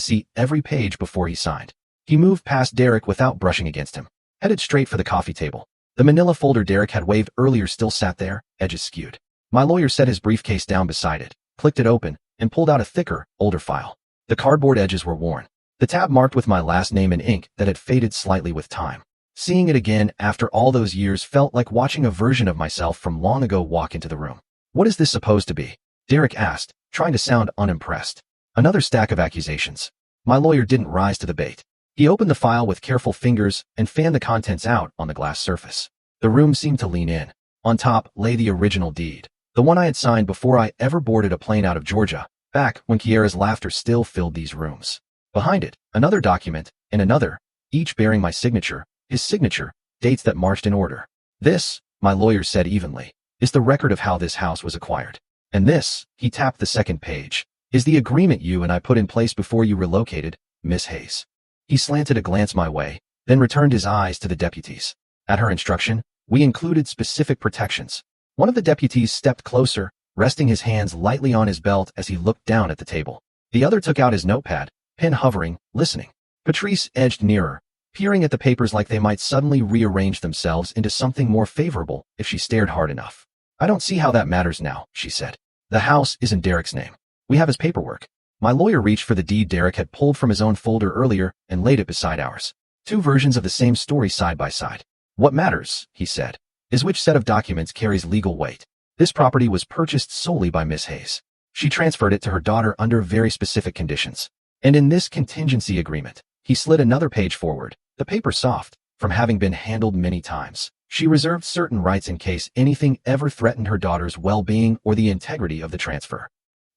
see every page before he signed. He moved past Derek without brushing against him, headed straight for the coffee table. The manila folder Derek had waved earlier still sat there, edges skewed. My lawyer set his briefcase down beside it, clicked it open, and pulled out a thicker, older file. The cardboard edges were worn. The tab marked with my last name in ink that had faded slightly with time. Seeing it again after all those years felt like watching a version of myself from long ago walk into the room. What is this supposed to be? Derek asked, trying to sound unimpressed. Another stack of accusations. My lawyer didn't rise to the bait. He opened the file with careful fingers and fanned the contents out on the glass surface. The room seemed to lean in. On top lay the original deed. The one I had signed before I ever boarded a plane out of Georgia, back when Kiera's laughter still filled these rooms. Behind it, another document, and another, each bearing my signature, his signature, dates that marched in order. This, my lawyer said evenly, is the record of how this house was acquired. And this, he tapped the second page, is the agreement you and I put in place before you relocated, Miss Hayes. He slanted a glance my way, then returned his eyes to the deputies. At her instruction, we included specific protections. One of the deputies stepped closer, resting his hands lightly on his belt as he looked down at the table. The other took out his notepad, pen hovering, listening. Patrice edged nearer, peering at the papers like they might suddenly rearrange themselves into something more favorable if she stared hard enough. I don't see how that matters now, she said. The house is in Derek's name. We have his paperwork. My lawyer reached for the deed Derek had pulled from his own folder earlier and laid it beside ours. Two versions of the same story side by side. What matters, he said, is which set of documents carries legal weight. This property was purchased solely by Miss Hayes. She transferred it to her daughter under very specific conditions. And in this contingency agreement, he slid another page forward, the paper soft, from having been handled many times. She reserved certain rights in case anything ever threatened her daughter's well-being or the integrity of the transfer.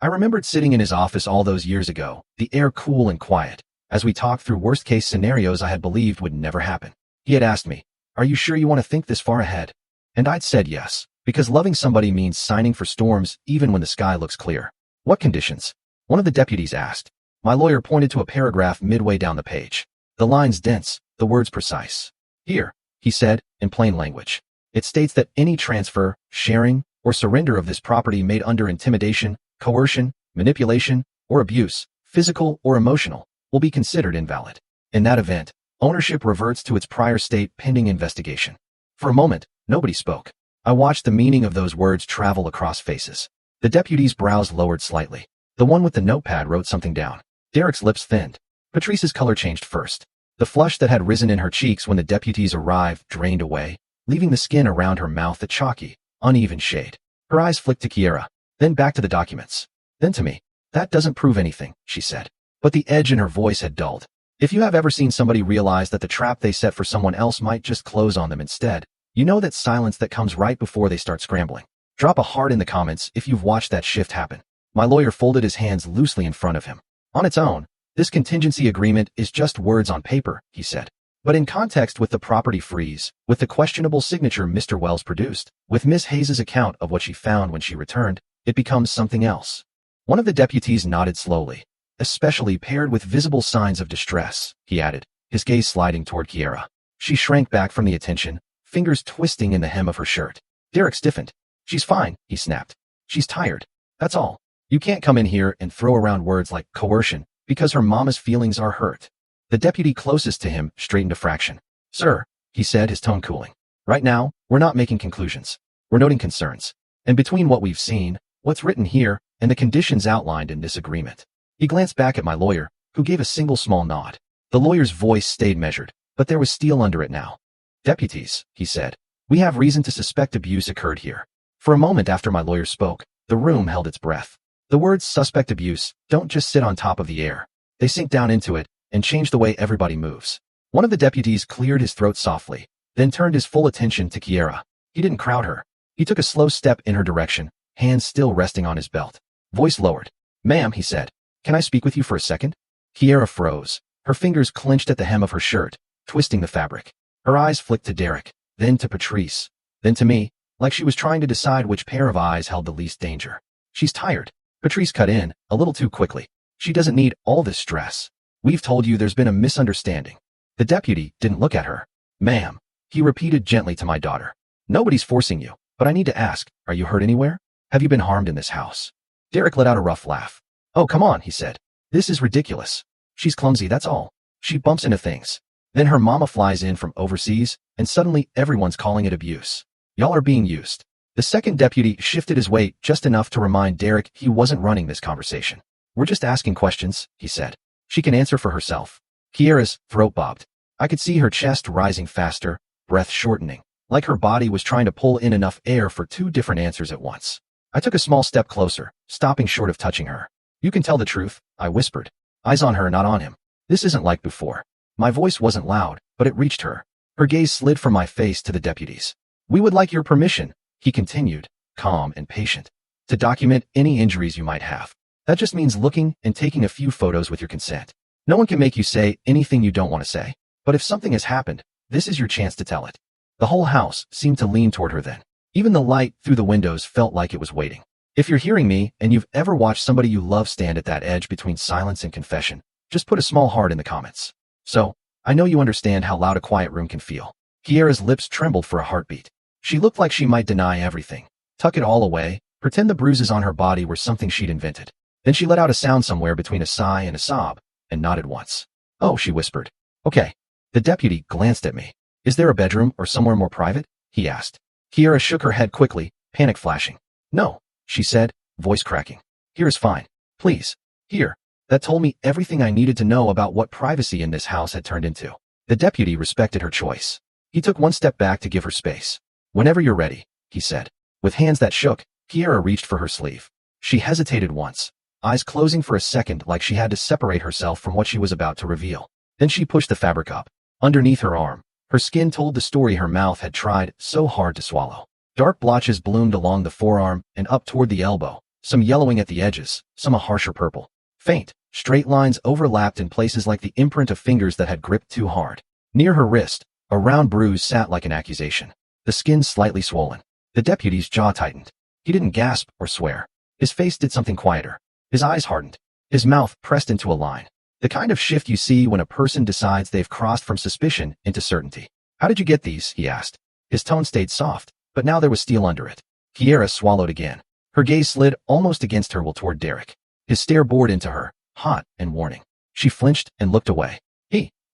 I remembered sitting in his office all those years ago, the air cool and quiet, as we talked through worst-case scenarios I had believed would never happen. He had asked me, "Are you sure you want to think this far ahead?" And I'd said yes, because loving somebody means signing for storms even when the sky looks clear. What conditions? One of the deputies asked. My lawyer pointed to a paragraph midway down the page. The lines dense, the words precise. Here, he said, in plain language. It states that any transfer, sharing, or surrender of this property made under intimidation, coercion, manipulation, or abuse, physical or emotional, will be considered invalid. In that event, ownership reverts to its prior state pending investigation. For a moment, nobody spoke. I watched the meaning of those words travel across faces. The deputy's brows lowered slightly. The one with the notepad wrote something down. Derek's lips thinned. Patrice's color changed first. The flush that had risen in her cheeks when the deputies arrived drained away, leaving the skin around her mouth a chalky, uneven shade. Her eyes flicked to Kiera, then back to the documents, then to me. That doesn't prove anything, she said. But the edge in her voice had dulled. If you have ever seen somebody realize that the trap they set for someone else might just close on them instead, you know that silence that comes right before they start scrambling. Drop a heart in the comments if you've watched that shift happen. My lawyer folded his hands loosely in front of him. On its own, this contingency agreement is just words on paper, he said. But in context with the property freeze, with the questionable signature Mr. Wells produced, with Miss Hayes's account of what she found when she returned, it becomes something else. One of the deputies nodded slowly, especially paired with visible signs of distress, he added, his gaze sliding toward Kiera. She shrank back from the attention, fingers twisting in the hem of her shirt. Derek stiffened. She's fine, he snapped. She's tired. That's all. You can't come in here and throw around words like coercion, because her mama's feelings are hurt. The deputy closest to him straightened a fraction. Sir, he said, his tone cooling. Right now, we're not making conclusions. We're noting concerns. And between what we've seen, what's written here, and the conditions outlined in this agreement. He glanced back at my lawyer, who gave a single small nod. The lawyer's voice stayed measured, but there was steel under it now. Deputies, he said, we have reason to suspect abuse occurred here. For a moment after my lawyer spoke, the room held its breath. The words suspect abuse don't just sit on top of the air. They sink down into it and change the way everybody moves. One of the deputies cleared his throat softly, then turned his full attention to Kiera. He didn't crowd her. He took a slow step in her direction, hands still resting on his belt. Voice lowered. Ma'am, he said, can I speak with you for a second? Kiera froze. Her fingers clenched at the hem of her shirt, twisting the fabric. Her eyes flicked to Derek, then to Patrice, then to me, like she was trying to decide which pair of eyes held the least danger. She's tired. Patrice cut in, a little too quickly. She doesn't need all this stress. We've told you there's been a misunderstanding. The deputy didn't look at her. Ma'am, he repeated gently to my daughter. Nobody's forcing you, but I need to ask, are you hurt anywhere? Have you been harmed in this house? Derek let out a rough laugh. Oh, come on, he said. This is ridiculous. She's clumsy, that's all. She bumps into things. Then her mama flies in from overseas, and suddenly everyone's calling it abuse. Y'all are being used. The second deputy shifted his weight just enough to remind Derek he wasn't running this conversation. We're just asking questions, he said. She can answer for herself. Kiera's throat bobbed. I could see her chest rising faster, breath shortening, like her body was trying to pull in enough air for two different answers at once. I took a small step closer, stopping short of touching her. You can tell the truth, I whispered. Eyes on her, not on him. This isn't like before. My voice wasn't loud, but it reached her. Her gaze slid from my face to the deputies. We would like your permission, he continued, calm and patient, to document any injuries you might have. That just means looking and taking a few photos with your consent. No one can make you say anything you don't want to say. But if something has happened, this is your chance to tell it. The whole house seemed to lean toward her then. Even the light through the windows felt like it was waiting. If you're hearing me and you've ever watched somebody you love stand at that edge between silence and confession, just put a small heart in the comments. So, I know you understand how loud a quiet room can feel. Kiera's lips trembled for a heartbeat. She looked like she might deny everything, tuck it all away, pretend the bruises on her body were something she'd invented. Then she let out a sound somewhere between a sigh and a sob, and nodded once. Oh, she whispered. Okay. The deputy glanced at me. Is there a bedroom or somewhere more private? He asked. Kiera shook her head quickly, panic flashing. No, she said, voice cracking. Here is fine. Please. Here. That told me everything I needed to know about what privacy in this house had turned into. The deputy respected her choice. He took one step back to give her space. Whenever you're ready, he said. With hands that shook, Kiera reached for her sleeve. She hesitated once, eyes closing for a second like she had to separate herself from what she was about to reveal. Then she pushed the fabric up. Underneath her arm, her skin told the story her mouth had tried so hard to swallow. Dark blotches bloomed along the forearm and up toward the elbow, some yellowing at the edges, some a harsher purple. Faint, straight lines overlapped in places like the imprint of fingers that had gripped too hard. Near her wrist, a round bruise sat like an accusation. The skin slightly swollen. The deputy's jaw tightened. He didn't gasp or swear. His face did something quieter. His eyes hardened. His mouth pressed into a line. The kind of shift you see when a person decides they've crossed from suspicion into certainty. How did you get these? He asked. His tone stayed soft, but now there was steel under it. Kiera swallowed again. Her gaze slid almost against her will toward Derek. His stare bored into her, hot and warning. She flinched and looked away.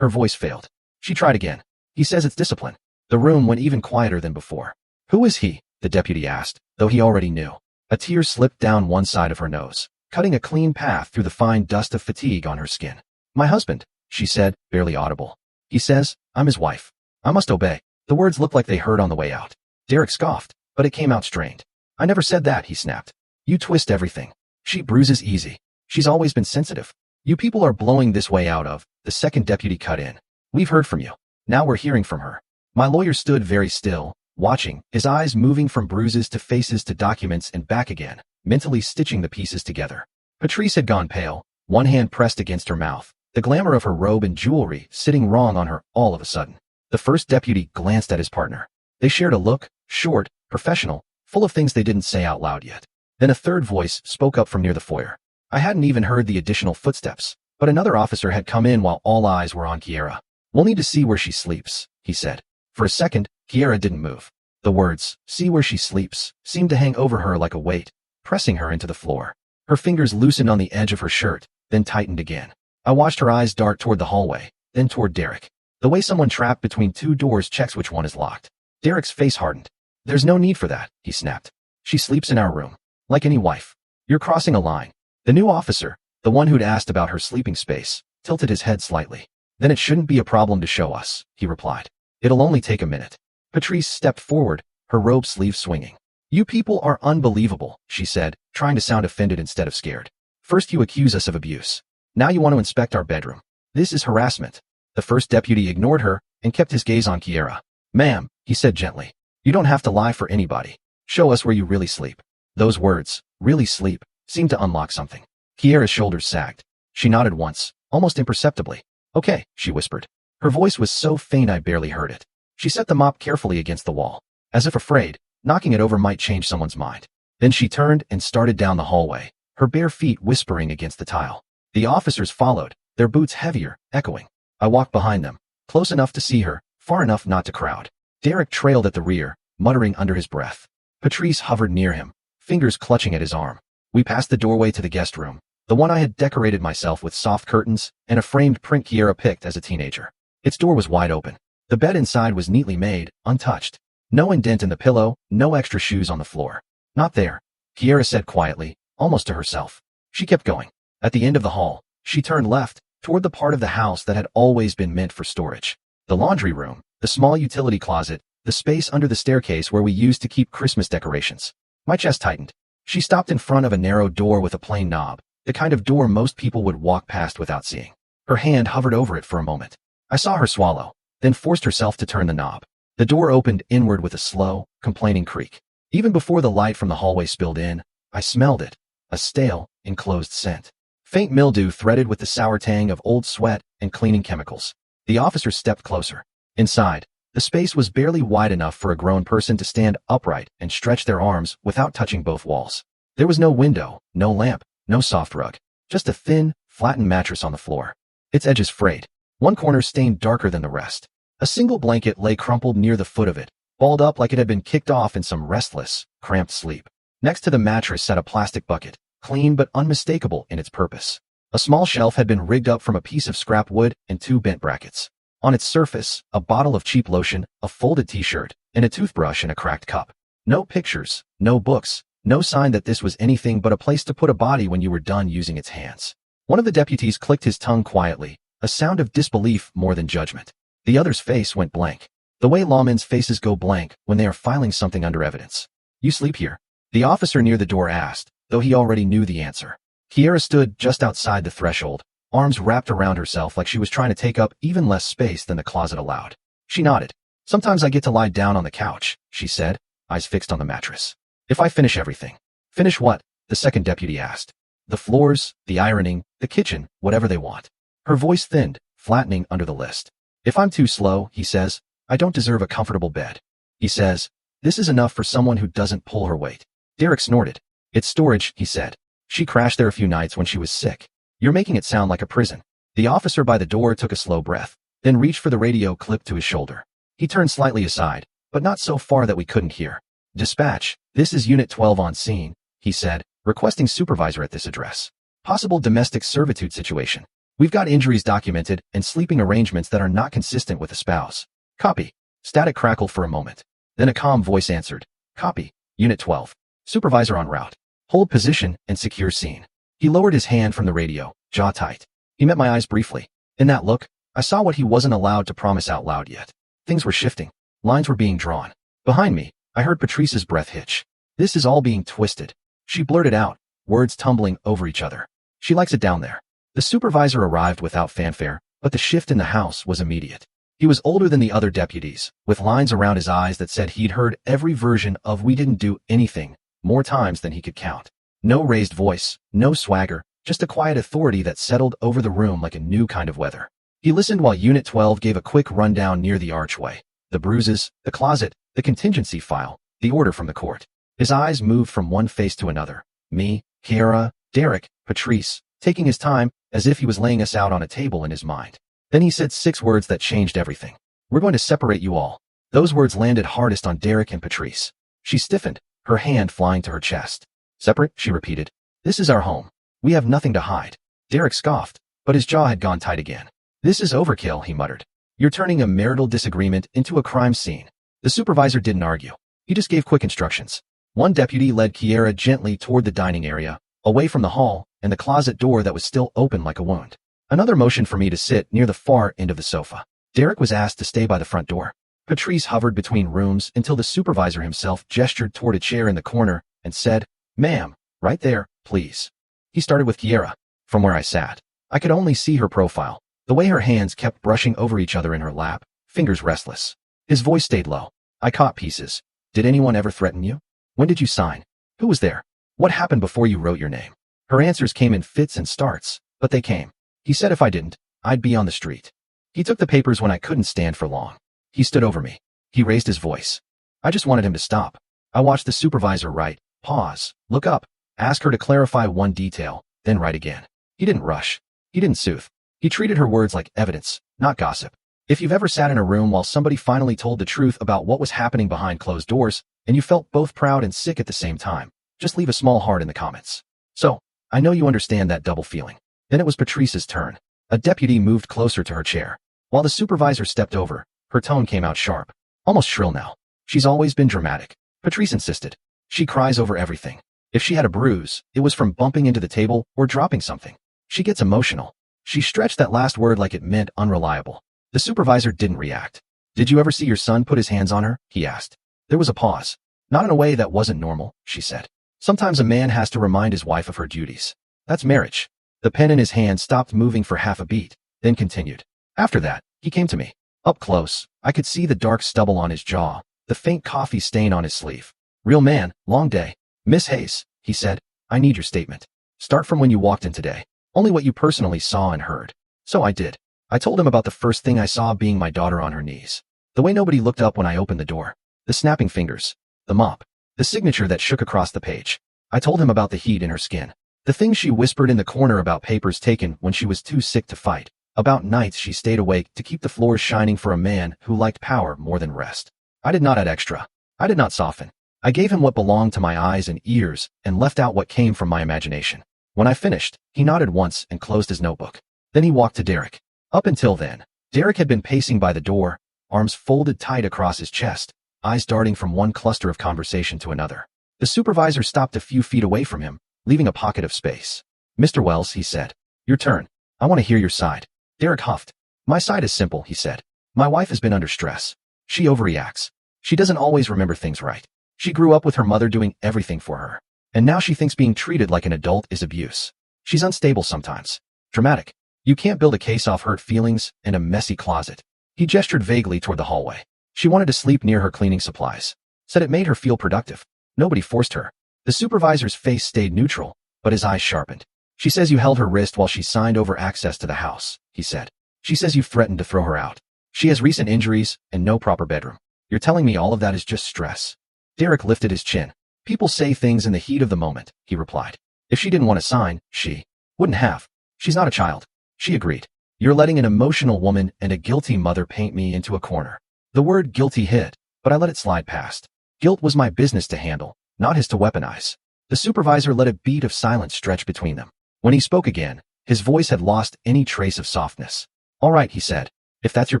Her voice failed. She tried again. He says it's discipline. The room went even quieter than before. Who is he? The deputy asked, though he already knew. A tear slipped down one side of her nose, cutting a clean path through the fine dust of fatigue on her skin. My husband, she said, barely audible. He says, I'm his wife. I must obey. The words looked like they hurt on the way out. Derek scoffed, but it came out strained. I never said that, he snapped. You twist everything. She bruises easy. She's always been sensitive. You people are blowing this way out of, the second deputy cut in. We've heard from you. Now we're hearing from her. My lawyer stood very still, watching, his eyes moving from bruises to faces to documents and back again, mentally stitching the pieces together. Patrice had gone pale, one hand pressed against her mouth, the glamour of her robe and jewelry sitting wrong on her all of a sudden. The first deputy glanced at his partner. They shared a look, short, professional, full of things they didn't say out loud yet. Then a third voice spoke up from near the foyer. I hadn't even heard the additional footsteps, but another officer had come in while all eyes were on Kiera. We'll need to see where she sleeps, he said. For a second, Kiera didn't move. The words, see where she sleeps, seemed to hang over her like a weight, pressing her into the floor. Her fingers loosened on the edge of her shirt, then tightened again. I watched her eyes dart toward the hallway, then toward Derek. The way someone trapped between two doors checks which one is locked. Derek's face hardened. There's no need for that, he snapped. She sleeps in our room. Like any wife. You're crossing a line. The new officer, the one who'd asked about her sleeping space, tilted his head slightly. Then it shouldn't be a problem to show us, he replied. It'll only take a minute. Patrice stepped forward, her robe sleeve swinging. You people are unbelievable, she said, trying to sound offended instead of scared. First you accuse us of abuse. Now you want to inspect our bedroom. This is harassment. The first deputy ignored her and kept his gaze on Kiera. Ma'am, he said gently. You don't have to lie for anybody. Show us where you really sleep. Those words, really sleep, seemed to unlock something. Kiera's shoulders sagged. She nodded once, almost imperceptibly. Okay, she whispered. Her voice was so faint I barely heard it. She set the mop carefully against the wall, as if afraid, knocking it over might change someone's mind. Then she turned and started down the hallway, her bare feet whispering against the tile. The officers followed, their boots heavier, echoing. I walked behind them, close enough to see her, far enough not to crowd. Derek trailed at the rear, muttering under his breath. Patrice hovered near him, fingers clutching at his arm. We passed the doorway to the guest room, the one I had decorated myself with soft curtains and a framed print Kiera picked as a teenager. Its door was wide open. The bed inside was neatly made, untouched. No indent in the pillow, no extra shoes on the floor. Not there, Kiera said quietly, almost to herself. She kept going. At the end of the hall, she turned left, toward the part of the house that had always been meant for storage. The laundry room, the small utility closet, the space under the staircase where we used to keep Christmas decorations. My chest tightened. She stopped in front of a narrow door with a plain knob, the kind of door most people would walk past without seeing. Her hand hovered over it for a moment. I saw her swallow, then forced herself to turn the knob. The door opened inward with a slow, complaining creak. Even before the light from the hallway spilled in, I smelled it, a stale, enclosed scent. Faint mildew threaded with the sour tang of old sweat and cleaning chemicals. The officer stepped closer. Inside, the space was barely wide enough for a grown person to stand upright and stretch their arms without touching both walls. There was no window, no lamp, no soft rug, just a thin, flattened mattress on the floor. Its edges frayed, one corner stained darker than the rest. A single blanket lay crumpled near the foot of it, balled up like it had been kicked off in some restless, cramped sleep. Next to the mattress sat a plastic bucket, clean but unmistakable in its purpose. A small shelf had been rigged up from a piece of scrap wood and two bent brackets. On its surface, a bottle of cheap lotion, a folded t-shirt, and a toothbrush in a cracked cup. No pictures, no books, no sign that this was anything but a place to put a body when you were done using its hands. One of the deputies clicked his tongue quietly, a sound of disbelief more than judgment. The other's face went blank. The way lawmen's faces go blank when they are filing something under evidence. You sleep here? The officer near the door asked, though he already knew the answer. Kiera stood just outside the threshold, arms wrapped around herself like she was trying to take up even less space than the closet allowed. She nodded. Sometimes I get to lie down on the couch, she said, eyes fixed on the mattress. If I finish everything. Finish what? The second deputy asked. The floors, the ironing, the kitchen, whatever they want. Her voice thinned, flattening under the list. If I'm too slow, he says, I don't deserve a comfortable bed. He says, this is enough for someone who doesn't pull her weight. Derek snorted. It's storage, he said. She crashed there a few nights when she was sick. You're making it sound like a prison. The officer by the door took a slow breath, then reached for the radio clipped to his shoulder. He turned slightly aside, but not so far that we couldn't hear. Dispatch, this is Unit 12 on scene, he said, requesting supervisor at this address. Possible domestic servitude situation. We've got injuries documented and sleeping arrangements that are not consistent with a spouse. Copy. Static crackled for a moment. Then a calm voice answered. Copy. Unit 12. Supervisor en route. Hold position and secure scene. He lowered his hand from the radio, jaw tight. He met my eyes briefly. In that look, I saw what he wasn't allowed to promise out loud yet. Things were shifting. Lines were being drawn. Behind me, I heard Patrice's breath hitch. This is all being twisted. She blurted out, words tumbling over each other. She likes it down there. The supervisor arrived without fanfare, but the shift in the house was immediate. He was older than the other deputies, with lines around his eyes that said he'd heard every version of "we didn't do anything" more times than he could count. No raised voice, no swagger, just a quiet authority that settled over the room like a new kind of weather. He listened while Unit 12 gave a quick rundown near the archway. The bruises, the closet, the contingency file, the order from the court. His eyes moved from one face to another. Me, Kiera, Derek, Patrice, taking his time, as if he was laying us out on a table in his mind. Then he said 6 words that changed everything. "We're going to separate you all." Those words landed hardest on Derek and Patrice. She stiffened, her hand flying to her chest. "Separate," she repeated. "This is our home. We have nothing to hide." Derek scoffed, but his jaw had gone tight again. "This is overkill," he muttered. "You're turning a marital disagreement into a crime scene." The supervisor didn't argue. He just gave quick instructions. One deputy led Kiera gently toward the dining area, away from the hall and the closet door that was still open like a wound. Another motioned for me to sit near the far end of the sofa. Derek was asked to stay by the front door. Patrice hovered between rooms until the supervisor himself gestured toward a chair in the corner and said, "Ma'am, right there, please." He started with Kiera. From where I sat, I could only see her profile, the way her hands kept brushing over each other in her lap, fingers restless. His voice stayed low. I caught pieces. "Did anyone ever threaten you? When did you sign? Who was there? What happened before you wrote your name?" Her answers came in fits and starts, but they came. He said if I didn't, I'd be on the street. He took the papers when I couldn't stand for long. He stood over me. He raised his voice. I just wanted him to stop. I watched the supervisor write, pause, look up, ask her to clarify one detail, then write again. He didn't rush. He didn't soothe. He treated her words like evidence, not gossip. If you've ever sat in a room while somebody finally told the truth about what was happening behind closed doors, and you felt both proud and sick at the same time, just leave a small heart in the comments. So, I know you understand that double feeling. Then it was Patrice's turn. A deputy moved closer to her chair. While the supervisor stepped over, her tone came out sharp, almost shrill now. "She's always been dramatic," Patrice insisted. "She cries over everything. If she had a bruise, it was from bumping into the table or dropping something. She gets emotional." She stretched that last word like it meant unreliable. The supervisor didn't react. "Did you ever see your son put his hands on her?" he asked. There was a pause. "Not in a way that wasn't normal," she said. "Sometimes a man has to remind his wife of her duties. That's marriage." The pen in his hand stopped moving for half a beat, then continued. "After that, he came to me. Up close, I could see the dark stubble on his jaw, the faint coffee stain on his sleeve. Real man, long day. Miss Hayes," he said, "I need your statement. Start from when you walked in today. Only what you personally saw and heard." So I did. I told him about the first thing I saw being my daughter on her knees. The way nobody looked up when I opened the door. The snapping fingers. The mop. The signature that shook across the page. I told him about the heat in her skin. The things she whispered in the corner about papers taken when she was too sick to fight. About nights she stayed awake to keep the floors shining for a man who liked power more than rest. I did not add extra. I did not soften. I gave him what belonged to my eyes and ears and left out what came from my imagination. When I finished, he nodded once and closed his notebook. Then he walked to Derek. Up until then, Derek had been pacing by the door, arms folded tight across his chest, eyes darting from one cluster of conversation to another. The supervisor stopped a few feet away from him, leaving a pocket of space. "Mr. Wells," he said, "your turn. I want to hear your side." Derek huffed. "My side is simple," he said. "My wife has been under stress. She overreacts. She doesn't always remember things right. She grew up with her mother doing everything for her. And now she thinks being treated like an adult is abuse. She's unstable sometimes. Dramatic. You can't build a case off hurt feelings and a messy closet." He gestured vaguely toward the hallway. "She wanted to sleep near her cleaning supplies. Said it made her feel productive. Nobody forced her." The supervisor's face stayed neutral, but his eyes sharpened. "She says you held her wrist while she signed over access to the house," he said. "She says you threatened to throw her out. She has recent injuries and no proper bedroom. You're telling me all of that is just stress?" Derek lifted his chin. "People say things in the heat of the moment," he replied. "If she didn't want to sign, she wouldn't have. She's not a child." She agreed. "You're letting an emotional woman and a guilty mother paint me into a corner." The word guilty hit, but I let it slide past. Guilt was my business to handle, not his to weaponize. The supervisor let a beat of silence stretch between them. When he spoke again, his voice had lost any trace of softness. "All right," he said. "If that's your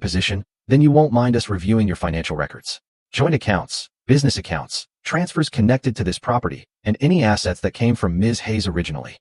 position, then you won't mind us reviewing your financial records. Joint accounts, business accounts, transfers connected to this property, and any assets that came from Ms. Hayes originally."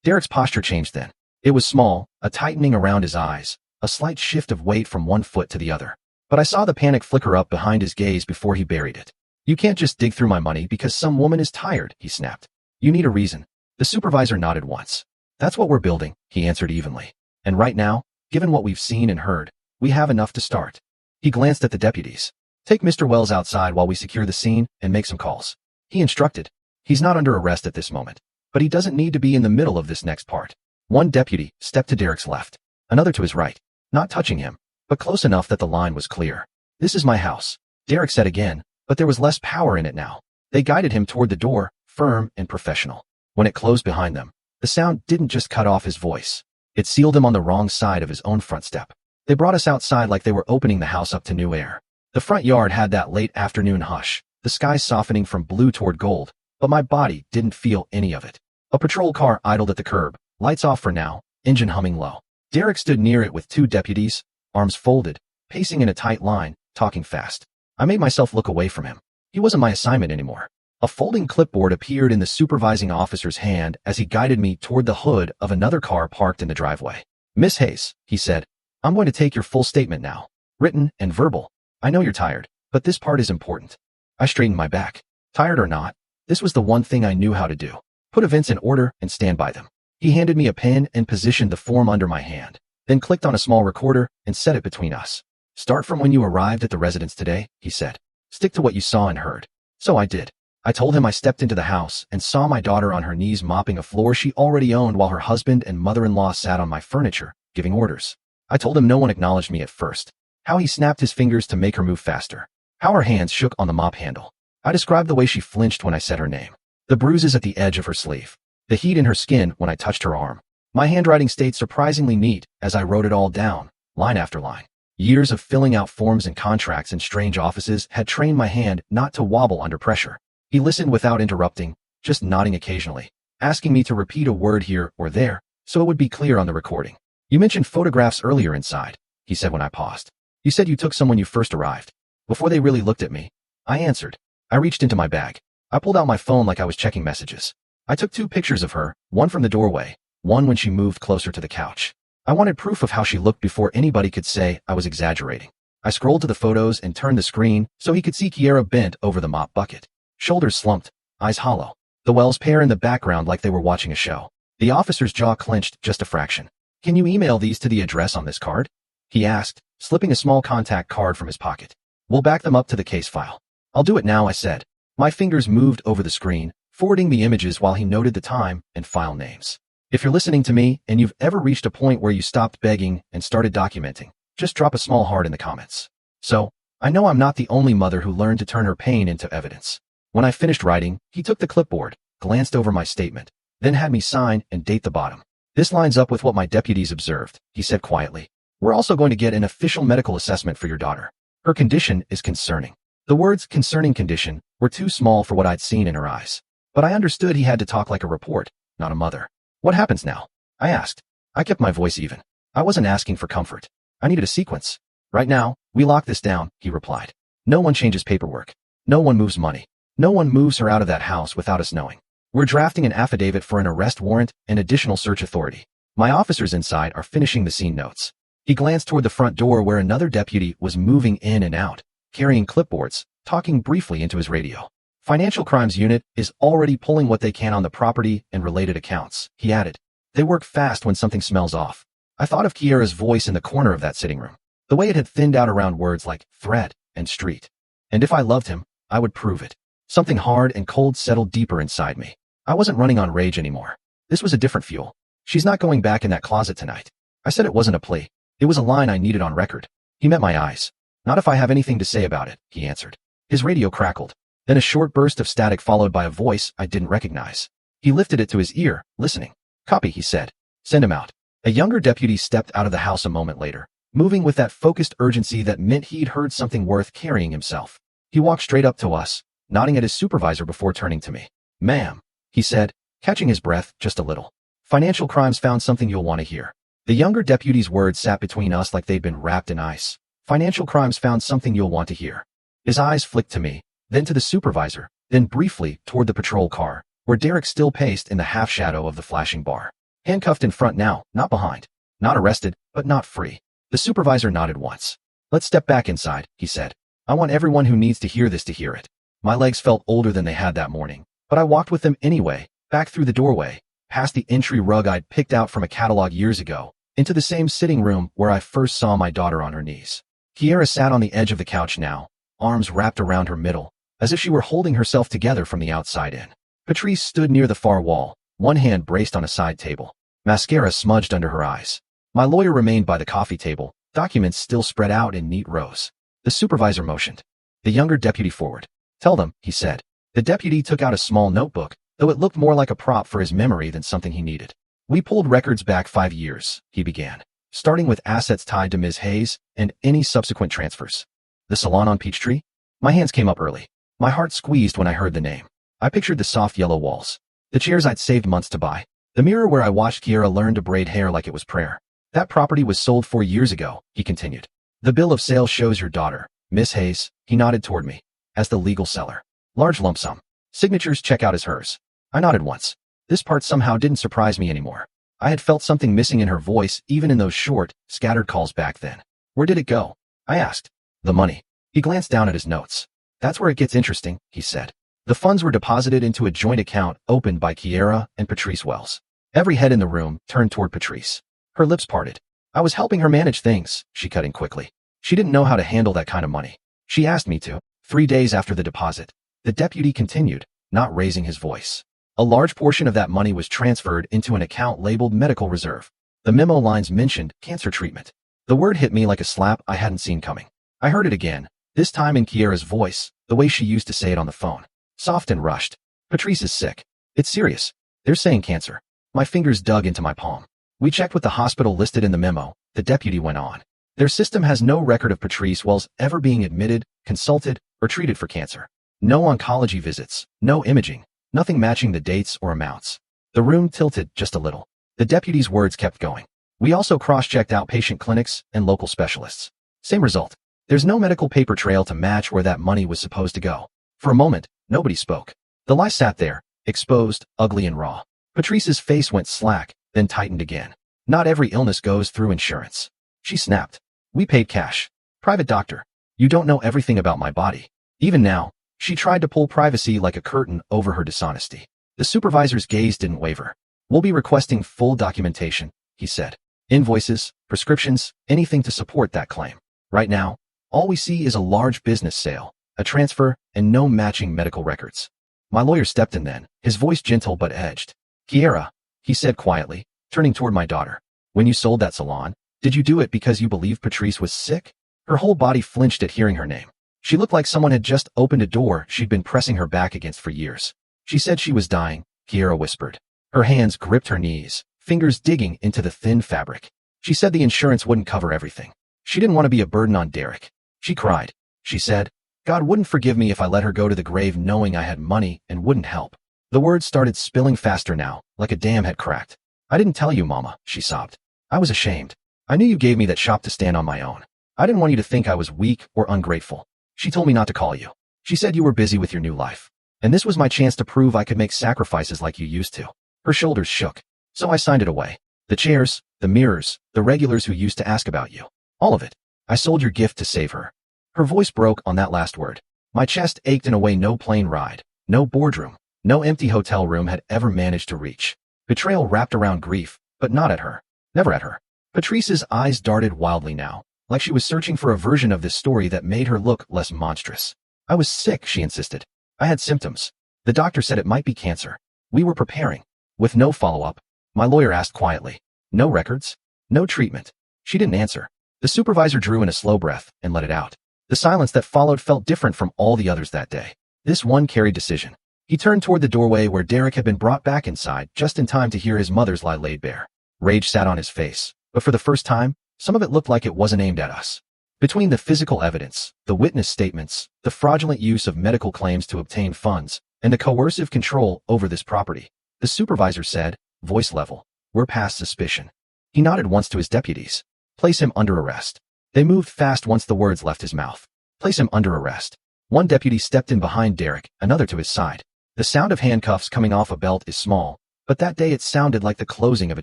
Derek's posture changed then. It was small, a tightening around his eyes, a a slight shift of weight from one foot to the other. But I saw the panic flicker up behind his gaze before he buried it. "You can't just dig through my money because some woman is tired," he snapped. "You need a reason." The supervisor nodded once. "That's what we're building," he answered evenly. "And right now, given what we've seen and heard, we have enough to start." He glanced at the deputies. "Take Mr. Wells outside while we secure the scene and make some calls," he instructed. "He's not under arrest at this moment, but he doesn't need to be in the middle of this next part." One deputy stepped to Derek's left, another to his right, not touching him, but close enough that the line was clear. "This is my house," Derek said again, but there was less power in it now. They guided him toward the door, firm and professional. When it closed behind them, the sound didn't just cut off his voice. It sealed him on the wrong side of his own front step. They brought us outside like they were opening the house up to new air. The front yard had that late afternoon hush, the sky softening from blue toward gold, but my body didn't feel any of it. A patrol car idled at the curb, lights off for now, engine humming low. Derek stood near it with two deputies, arms folded, pacing in a tight line, talking fast. I made myself look away from him. He wasn't my assignment anymore. A folding clipboard appeared in the supervising officer's hand as he guided me toward the hood of another car parked in the driveway. "Miss Hayes," he said, "I'm going to take your full statement now. Written and verbal. I know you're tired, but this part is important." I straightened my back. Tired or not, this was the one thing I knew how to do. Put events in order and stand by them. He handed me a pen and positioned the form under my hand, then clicked on a small recorder and set it between us. "Start from when you arrived at the residence today," he said. "Stick to what you saw and heard." So I did. I told him I stepped into the house and saw my daughter on her knees mopping a floor she already owned while her husband and mother-in-law sat on my furniture, giving orders. I told him no one acknowledged me at first. How he snapped his fingers to make her move faster. How her hands shook on the mop handle. I described the way she flinched when I said her name. The bruises at the edge of her sleeve. The heat in her skin when I touched her arm. My handwriting stayed surprisingly neat as I wrote it all down, line after line. Years of filling out forms and contracts in strange offices had trained my hand not to wobble under pressure. He listened without interrupting, just nodding occasionally, asking me to repeat a word here or there so it would be clear on the recording. "You mentioned photographs earlier inside," he said when I paused. "You said you took some when you first arrived." Before they really looked at me, I answered. I reached into my bag. I pulled out my phone like I was checking messages. I took 2 pictures of her, one from the doorway, one when she moved closer to the couch. I wanted proof of how she looked before anybody could say I was exaggerating. I scrolled to the photos and turned the screen so he could see Kiera bent over the mop bucket. Shoulders slumped, eyes hollow. The Wells pair in the background like they were watching a show. The officer's jaw clenched just a fraction. "Can you email these to the address on this card?" he asked, slipping a small contact card from his pocket. "We'll back them up to the case file." "I'll do it now," I said. My fingers moved over the screen, forwarding the images while he noted the time and file names. If you're listening to me and you've ever reached a point where you stopped begging and started documenting, just drop a small heart in the comments. So, I know I'm not the only mother who learned to turn her pain into evidence. When I finished writing, he took the clipboard, glanced over my statement, then had me sign and date the bottom. "This lines up with what my deputies observed," he said quietly. "We're also going to get an official medical assessment for your daughter. Her condition is concerning." The words "concerning condition" were too small for what I'd seen in her eyes. But I understood he had to talk like a report, not a mother. "What happens now?" I asked. I kept my voice even. I wasn't asking for comfort. I needed a sequence. "Right now, we lock this down," he replied. "No one changes paperwork. No one moves money. No one moves her out of that house without us knowing. We're drafting an affidavit for an arrest warrant and additional search authority. My officers inside are finishing the scene notes." He glanced toward the front door where another deputy was moving in and out, carrying clipboards, talking briefly into his radio. "Financial Crimes Unit is already pulling what they can on the property and related accounts," he added. "They work fast when something smells off." I thought of Kiera's voice in the corner of that sitting room, the way it had thinned out around words like threat and street. And if I loved him, I would prove it. Something hard and cold settled deeper inside me. I wasn't running on rage anymore. This was a different fuel. "She's not going back in that closet tonight." I said it wasn't a plea. It was a line I needed on record. He met my eyes. "Not if I have anything to say about it," he answered. His radio crackled. Then a short burst of static followed by a voice I didn't recognize. He lifted it to his ear, listening. "Copy," he said. "Send him out." A younger deputy stepped out of the house a moment later, moving with that focused urgency that meant he'd heard something worth carrying himself. He walked straight up to us, nodding at his supervisor before turning to me. "Ma'am," he said, catching his breath just a little. "Financial Crimes found something you'll want to hear." The younger deputy's words sat between us like they'd been wrapped in ice. "Financial Crimes found something you'll want to hear." His eyes flicked to me, then to the supervisor, then briefly toward the patrol car, where Derek still paced in the half-shadow of the flashing bar. Handcuffed in front now, not behind. Not arrested, but not free. The supervisor nodded once. "Let's step back inside," he said. "I want everyone who needs to hear this to hear it." My legs felt older than they had that morning, but I walked with them anyway, back through the doorway, past the entry rug I'd picked out from a catalog years ago, into the same sitting room where I first saw my daughter on her knees. Kiera sat on the edge of the couch now, arms wrapped around her middle, as if she were holding herself together from the outside in. Patrice stood near the far wall, one hand braced on a side table, mascara smudged under her eyes. My lawyer remained by the coffee table, documents still spread out in neat rows. The supervisor motioned the younger deputy forward. "Tell them," he said. The deputy took out a small notebook, though it looked more like a prop for his memory than something he needed. "We pulled records back 5 years, he began, starting with assets tied to Ms. Hayes and any subsequent transfers. The salon on Peachtree? My hands came up early. My heart squeezed when I heard the name. I pictured the soft yellow walls, the chairs I'd saved months to buy, the mirror where I watched Kiera learn to braid hair like it was prayer. That property was sold 4 years ago, he continued. The bill of sale shows your daughter, Miss Hayes, he nodded toward me, as the legal seller. Large lump sum. Signatures check out as hers. I nodded once. This part somehow didn't surprise me anymore. I had felt something missing in her voice even in those short, scattered calls back then. Where did it go? I asked. The money. He glanced down at his notes. That's where it gets interesting, he said. The funds were deposited into a joint account opened by Kiera and Patrice Wells. Every head in the room turned toward Patrice. Her lips parted. I was helping her manage things, she cut in quickly. She didn't know how to handle that kind of money. She asked me to. 3 days after the deposit. The deputy continued, not raising his voice. A large portion of that money was transferred into an account labeled Medical Reserve. The memo lines mentioned cancer treatment. The word hit me like a slap I hadn't seen coming. I heard it again, this time in Kiera's voice, the way she used to say it on the phone. Soft and rushed. Patrice is sick. It's serious. They're saying cancer. My fingers dug into my palm. We checked with the hospital listed in the memo, the deputy went on. Their system has no record of Patrice Wells ever being admitted, consulted, or treated for cancer. No oncology visits, no imaging, nothing matching the dates or amounts. The room tilted just a little. The deputy's words kept going. We also cross-checked outpatient clinics and local specialists. Same result. There's no medical paper trail to match where that money was supposed to go. For a moment, nobody spoke. The lie sat there, exposed, ugly and raw. Patrice's face went slack, then tightened again. Not every illness goes through insurance. She snapped. We paid cash. Private doctor. You don't know everything about my body. Even now, she tried to pull privacy like a curtain over her dishonesty. The supervisor's gaze didn't waver. We'll be requesting full documentation, he said. Invoices, prescriptions, anything to support that claim. Right now, all we see is a large business sale, a transfer, and no matching medical records. My lawyer stepped in then, his voice gentle but edged. Kiera, he said quietly, turning toward my daughter. When you sold that salon, did you do it because you believed Patrice was sick? Her whole body flinched at hearing her name. She looked like someone had just opened a door she'd been pressing her back against for years. She said she was dying, Kiera whispered. Her hands gripped her knees, fingers digging into the thin fabric. She said the insurance wouldn't cover everything. She didn't want to be a burden on Derek. She cried. She said, God wouldn't forgive me if I let her go to the grave knowing I had money and wouldn't help. The words started spilling faster now, like a dam had cracked. I didn't tell you, Mama, she sobbed. I was ashamed. I knew you gave me that shop to stand on my own. I didn't want you to think I was weak or ungrateful. She told me not to call you. She said you were busy with your new life. And this was my chance to prove I could make sacrifices like you used to. Her shoulders shook. So I signed it away. The chairs, the mirrors, the regulars who used to ask about you. All of it. I sold your gift to save her. Her voice broke on that last word. My chest ached in a way no plane ride, no boardroom, no empty hotel room had ever managed to reach. Betrayal wrapped around grief, but not at her. Never at her. Patrice's eyes darted wildly now, like she was searching for a version of this story that made her look less monstrous. I was sick, she insisted. I had symptoms. The doctor said it might be cancer. We were preparing. With no follow-up, my lawyer asked quietly. No records? No treatment? She didn't answer. The supervisor drew in a slow breath and let it out. The silence that followed felt different from all the others that day. This one carried decision. He turned toward the doorway where Derek had been brought back inside just in time to hear his mother's lie laid bare. Rage sat on his face, but for the first time, some of it looked like it wasn't aimed at us. Between the physical evidence, the witness statements, the fraudulent use of medical claims to obtain funds, and the coercive control over this property, the supervisor said, voice level, we're past suspicion. He nodded once to his deputies. Place him under arrest. They moved fast once the words left his mouth. Place him under arrest. One deputy stepped in behind Derek, another to his side. The sound of handcuffs coming off a belt is small, but that day it sounded like the closing of a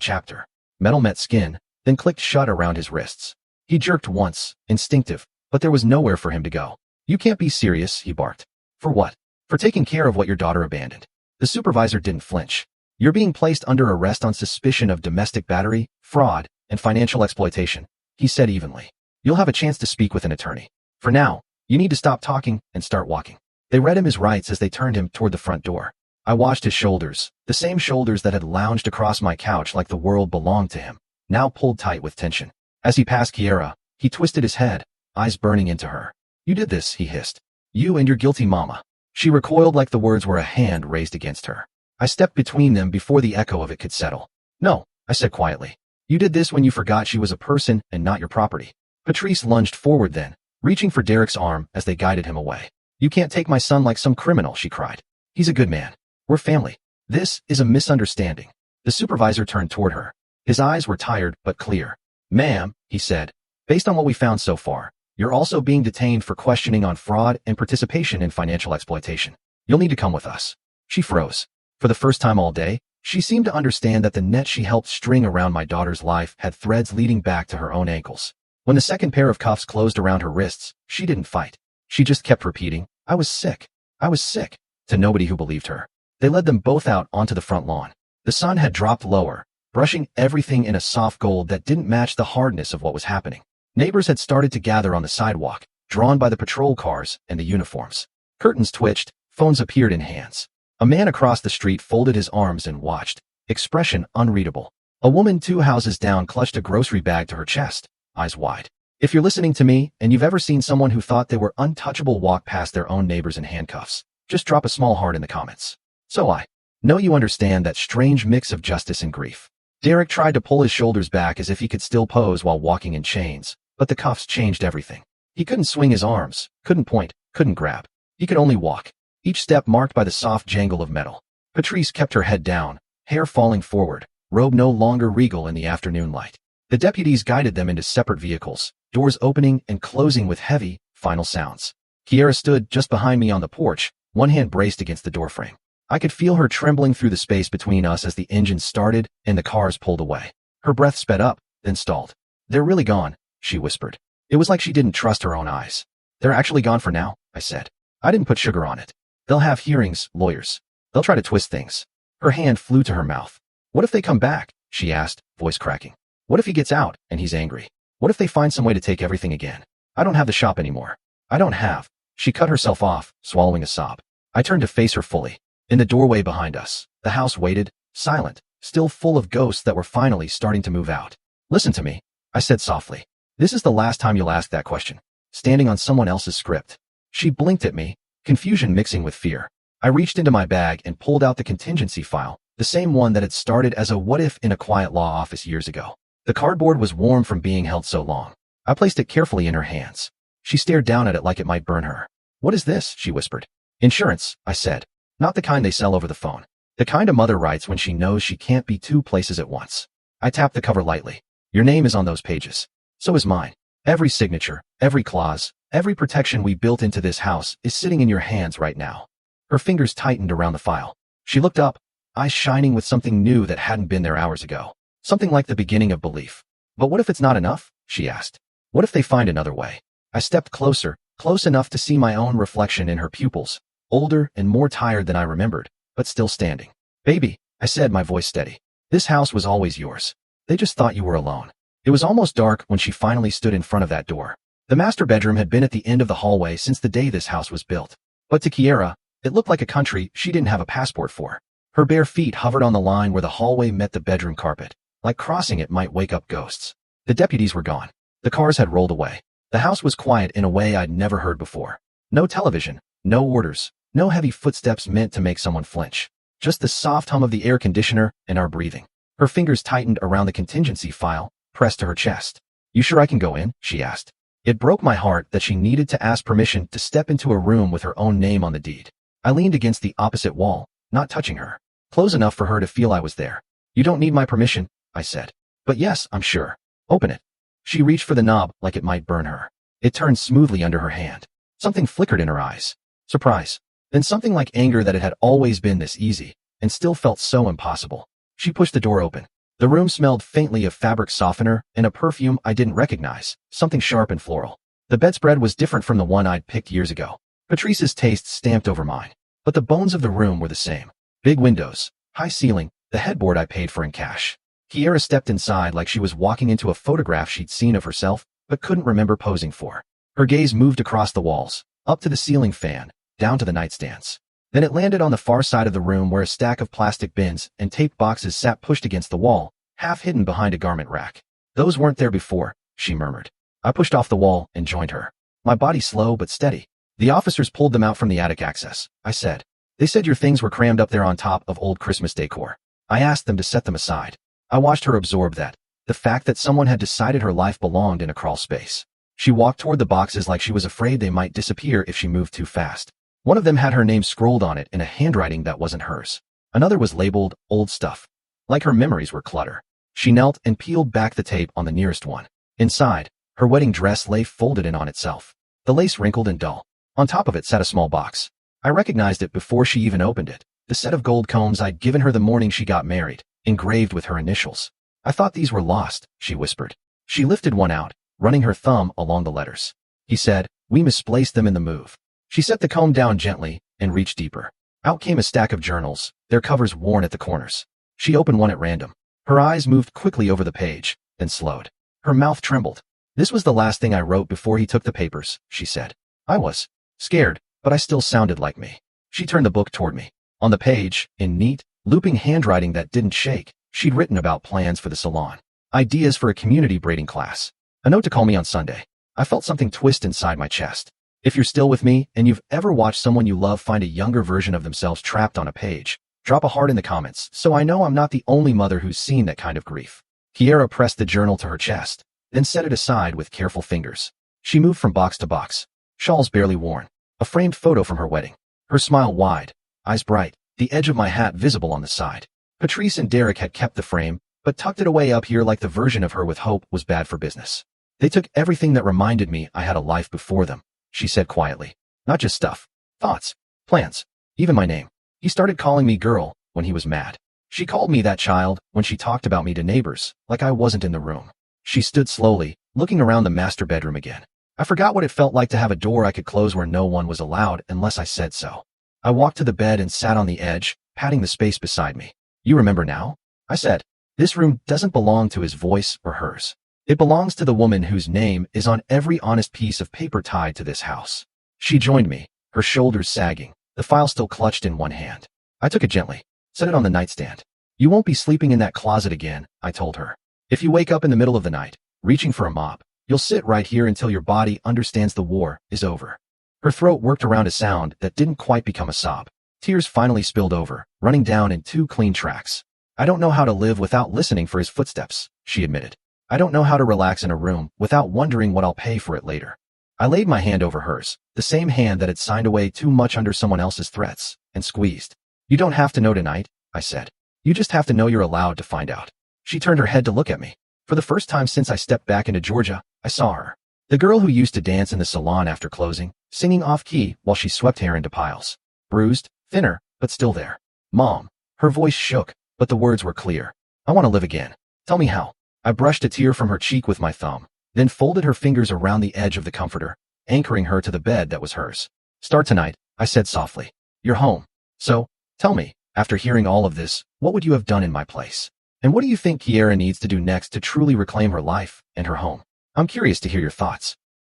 chapter. Metal met skin, then clicked shut around his wrists. He jerked once, instinctive, but there was nowhere for him to go. You can't be serious, he barked. For what? For taking care of what your daughter abandoned. The supervisor didn't flinch. You're being placed under arrest on suspicion of domestic battery, fraud, and financial exploitation, he said evenly. You'll have a chance to speak with an attorney. For now, you need to stop talking and start walking. They read him his rights as they turned him toward the front door. I watched his shoulders, the same shoulders that had lounged across my couch like the world belonged to him, now pulled tight with tension. As he passed Kiera, he twisted his head, eyes burning into her. You did this, he hissed. You and your guilty mama. She recoiled like the words were a hand raised against her. I stepped between them before the echo of it could settle. No, I said quietly. You did this when you forgot she was a person and not your property. Patrice lunged forward then, reaching for Derek's arm as they guided him away. You can't take my son like some criminal, she cried. He's a good man. We're family. This is a misunderstanding. The supervisor turned toward her. His eyes were tired but clear. Ma'am, he said, based on what we found so far, you're also being detained for questioning on fraud and participation in financial exploitation. You'll need to come with us. She froze. For the first time all day, she seemed to understand that the net she helped string around my daughter's life had threads leading back to her own ankles. When the second pair of cuffs closed around her wrists, she didn't fight. She just kept repeating, I was sick. I was sick, to nobody who believed her. They led them both out onto the front lawn. The sun had dropped lower, brushing everything in a soft gold that didn't match the hardness of what was happening. Neighbors had started to gather on the sidewalk, drawn by the patrol cars and the uniforms. Curtains twitched, phones appeared in hands. A man across the street folded his arms and watched, expression unreadable. A woman 2 houses down clutched a grocery bag to her chest, eyes wide. If you're listening to me and you've ever seen someone who thought they were untouchable walk past their own neighbors in handcuffs, just drop a small heart in the comments. So I know you understand that strange mix of justice and grief. Derek tried to pull his shoulders back as if he could still pose while walking in chains, but the cuffs changed everything. He couldn't swing his arms, couldn't point, couldn't grab. He could only walk, each step marked by the soft jangle of metal. Patrice kept her head down, hair falling forward, robe no longer regal in the afternoon light. The deputies guided them into separate vehicles, doors opening and closing with heavy, final sounds. Kiera stood just behind me on the porch, one hand braced against the doorframe. I could feel her trembling through the space between us as the engine started and the cars pulled away. Her breath sped up, then stalled. They're really gone, she whispered. It was like she didn't trust her own eyes. They're actually gone for now, I said. I didn't put sugar on it. They'll have hearings, lawyers. They'll try to twist things. Her hand flew to her mouth. What if they come back? She asked, voice cracking. What if he gets out and he's angry? What if they find some way to take everything again? I don't have the shop anymore. I don't have. She cut herself off, swallowing a sob. I turned to face her fully. In the doorway behind us, the house waited, silent, still full of ghosts that were finally starting to move out. Listen to me, I said softly. This is the last time you'll ask that question. Standing on someone else's script. She blinked at me, confusion mixing with fear. I reached into my bag and pulled out the contingency file, the same one that had started as a what if in a quiet law office years ago. The cardboard was warm from being held so long. I placed it carefully in her hands. She stared down at it like it might burn her. What is this? She whispered. Insurance, I said. Not the kind they sell over the phone. The kind a mother writes when she knows she can't be 2 places at once. I tapped the cover lightly. Your name is on those pages. So is mine. Every signature, every clause, every protection we built into this house is sitting in your hands right now. Her fingers tightened around the file. She looked up, eyes shining with something new that hadn't been there hours ago. Something like the beginning of belief. But what if it's not enough? She asked. What if they find another way? I stepped closer, close enough to see my own reflection in her pupils, older and more tired than I remembered, but still standing. Baby, I said, my voice steady. This house was always yours. They just thought you were alone. It was almost dark when she finally stood in front of that door. The master bedroom had been at the end of the hallway since the day this house was built. But to Kiera, it looked like a country she didn't have a passport for. Her bare feet hovered on the line where the hallway met the bedroom carpet, like crossing it might wake up ghosts. The deputies were gone. The cars had rolled away. The house was quiet in a way I'd never heard before. No television, no orders, no heavy footsteps meant to make someone flinch. Just the soft hum of the air conditioner and our breathing. Her fingers tightened around the contingency file, pressed to her chest. You sure I can go in? She asked. It broke my heart that she needed to ask permission to step into a room with her own name on the deed. I leaned against the opposite wall, not touching her. Close enough for her to feel I was there. You don't need my permission, I said. But yes, I'm sure. Open it. She reached for the knob like it might burn her. It turned smoothly under her hand. Something flickered in her eyes. Surprise. Then something like anger that it had always been this easy, and still felt so impossible. She pushed the door open. The room smelled faintly of fabric softener and a perfume I didn't recognize, something sharp and floral. The bedspread was different from the one I'd picked years ago. Patrice's taste stamped over mine. But the bones of the room were the same. Big windows, high ceiling, the headboard I paid for in cash. Kiera stepped inside like she was walking into a photograph she'd seen of herself, but couldn't remember posing for. Her gaze moved across the walls, up to the ceiling fan, down to the nightstands. Then it landed on the far side of the room where a stack of plastic bins and taped boxes sat pushed against the wall, half hidden behind a garment rack. Those weren't there before, she murmured. I pushed off the wall and joined her. My body slow but steady. The officers pulled them out from the attic access, I said. They said your things were crammed up there on top of old Christmas decor. I asked them to set them aside. I watched her absorb that. The fact that someone had decided her life belonged in a crawl space. She walked toward the boxes like she was afraid they might disappear if she moved too fast. One of them had her name scrolled on it in a handwriting that wasn't hers. Another was labeled, old stuff. Like her memories were clutter. She knelt and peeled back the tape on the nearest one. Inside, her wedding dress lay folded in on itself. The lace wrinkled and dull. On top of it sat a small box. I recognized it before she even opened it. The set of gold combs I'd given her the morning she got married, engraved with her initials. I thought these were lost, she whispered. She lifted one out, running her thumb along the letters. He said, we misplaced them in the move. She set the comb down gently and reached deeper. Out came a stack of journals, their covers worn at the corners. She opened one at random. Her eyes moved quickly over the page, then slowed. Her mouth trembled. This was the last thing I wrote before he took the papers, she said. I was scared, but I still sounded like me. She turned the book toward me. On the page, in neat, looping handwriting that didn't shake, she'd written about plans for the salon. Ideas for a community braiding class. A note to call me on Sunday. I felt something twist inside my chest. If you're still with me, and you've ever watched someone you love find a younger version of themselves trapped on a page, drop a heart in the comments so I know I'm not the only mother who's seen that kind of grief. Kiera pressed the journal to her chest, then set it aside with careful fingers. She moved from box to box. Shawls barely worn. A framed photo from her wedding. Her smile wide, eyes bright, the edge of my hat visible on the side. Patrice and Derek had kept the frame, but tucked it away up here like the version of her with hope was bad for business. They took everything that reminded me I had a life before them, she said quietly. Not just stuff. Thoughts. Plans. Even my name. He started calling me girl when he was mad. She called me that child when she talked about me to neighbors, like I wasn't in the room. She stood slowly, looking around the master bedroom again. I forgot what it felt like to have a door I could close where no one was allowed unless I said so. I walked to the bed and sat on the edge, patting the space beside me. You remember now? I said. This room doesn't belong to his voice or hers. It belongs to the woman whose name is on every honest piece of paper tied to this house. She joined me, her shoulders sagging, the file still clutched in one hand. I took it gently, set it on the nightstand. You won't be sleeping in that closet again, I told her. If you wake up in the middle of the night, reaching for a mop, you'll sit right here until your body understands the war is over. Her throat worked around a sound that didn't quite become a sob. Tears finally spilled over, running down in 2 clean tracks. I don't know how to live without listening for his footsteps, she admitted. I don't know how to relax in a room without wondering what I'll pay for it later. I laid my hand over hers, the same hand that had signed away too much under someone else's threats, and squeezed. You don't have to know tonight, I said. You just have to know you're allowed to find out. She turned her head to look at me. For the first time since I stepped back into Georgia, I saw her. The girl who used to dance in the salon after closing, singing off-key while she swept hair into piles. Bruised, thinner, but still there. Mom. Her voice shook, but the words were clear. I want to live again. Tell me how. I brushed a tear from her cheek with my thumb, then folded her fingers around the edge of the comforter, anchoring her to the bed that was hers. Start tonight, I said softly. You're home. So, tell me, after hearing all of this, what would you have done in my place? And what do you think Kiera needs to do next to truly reclaim her life and her home? I'm curious to hear your thoughts.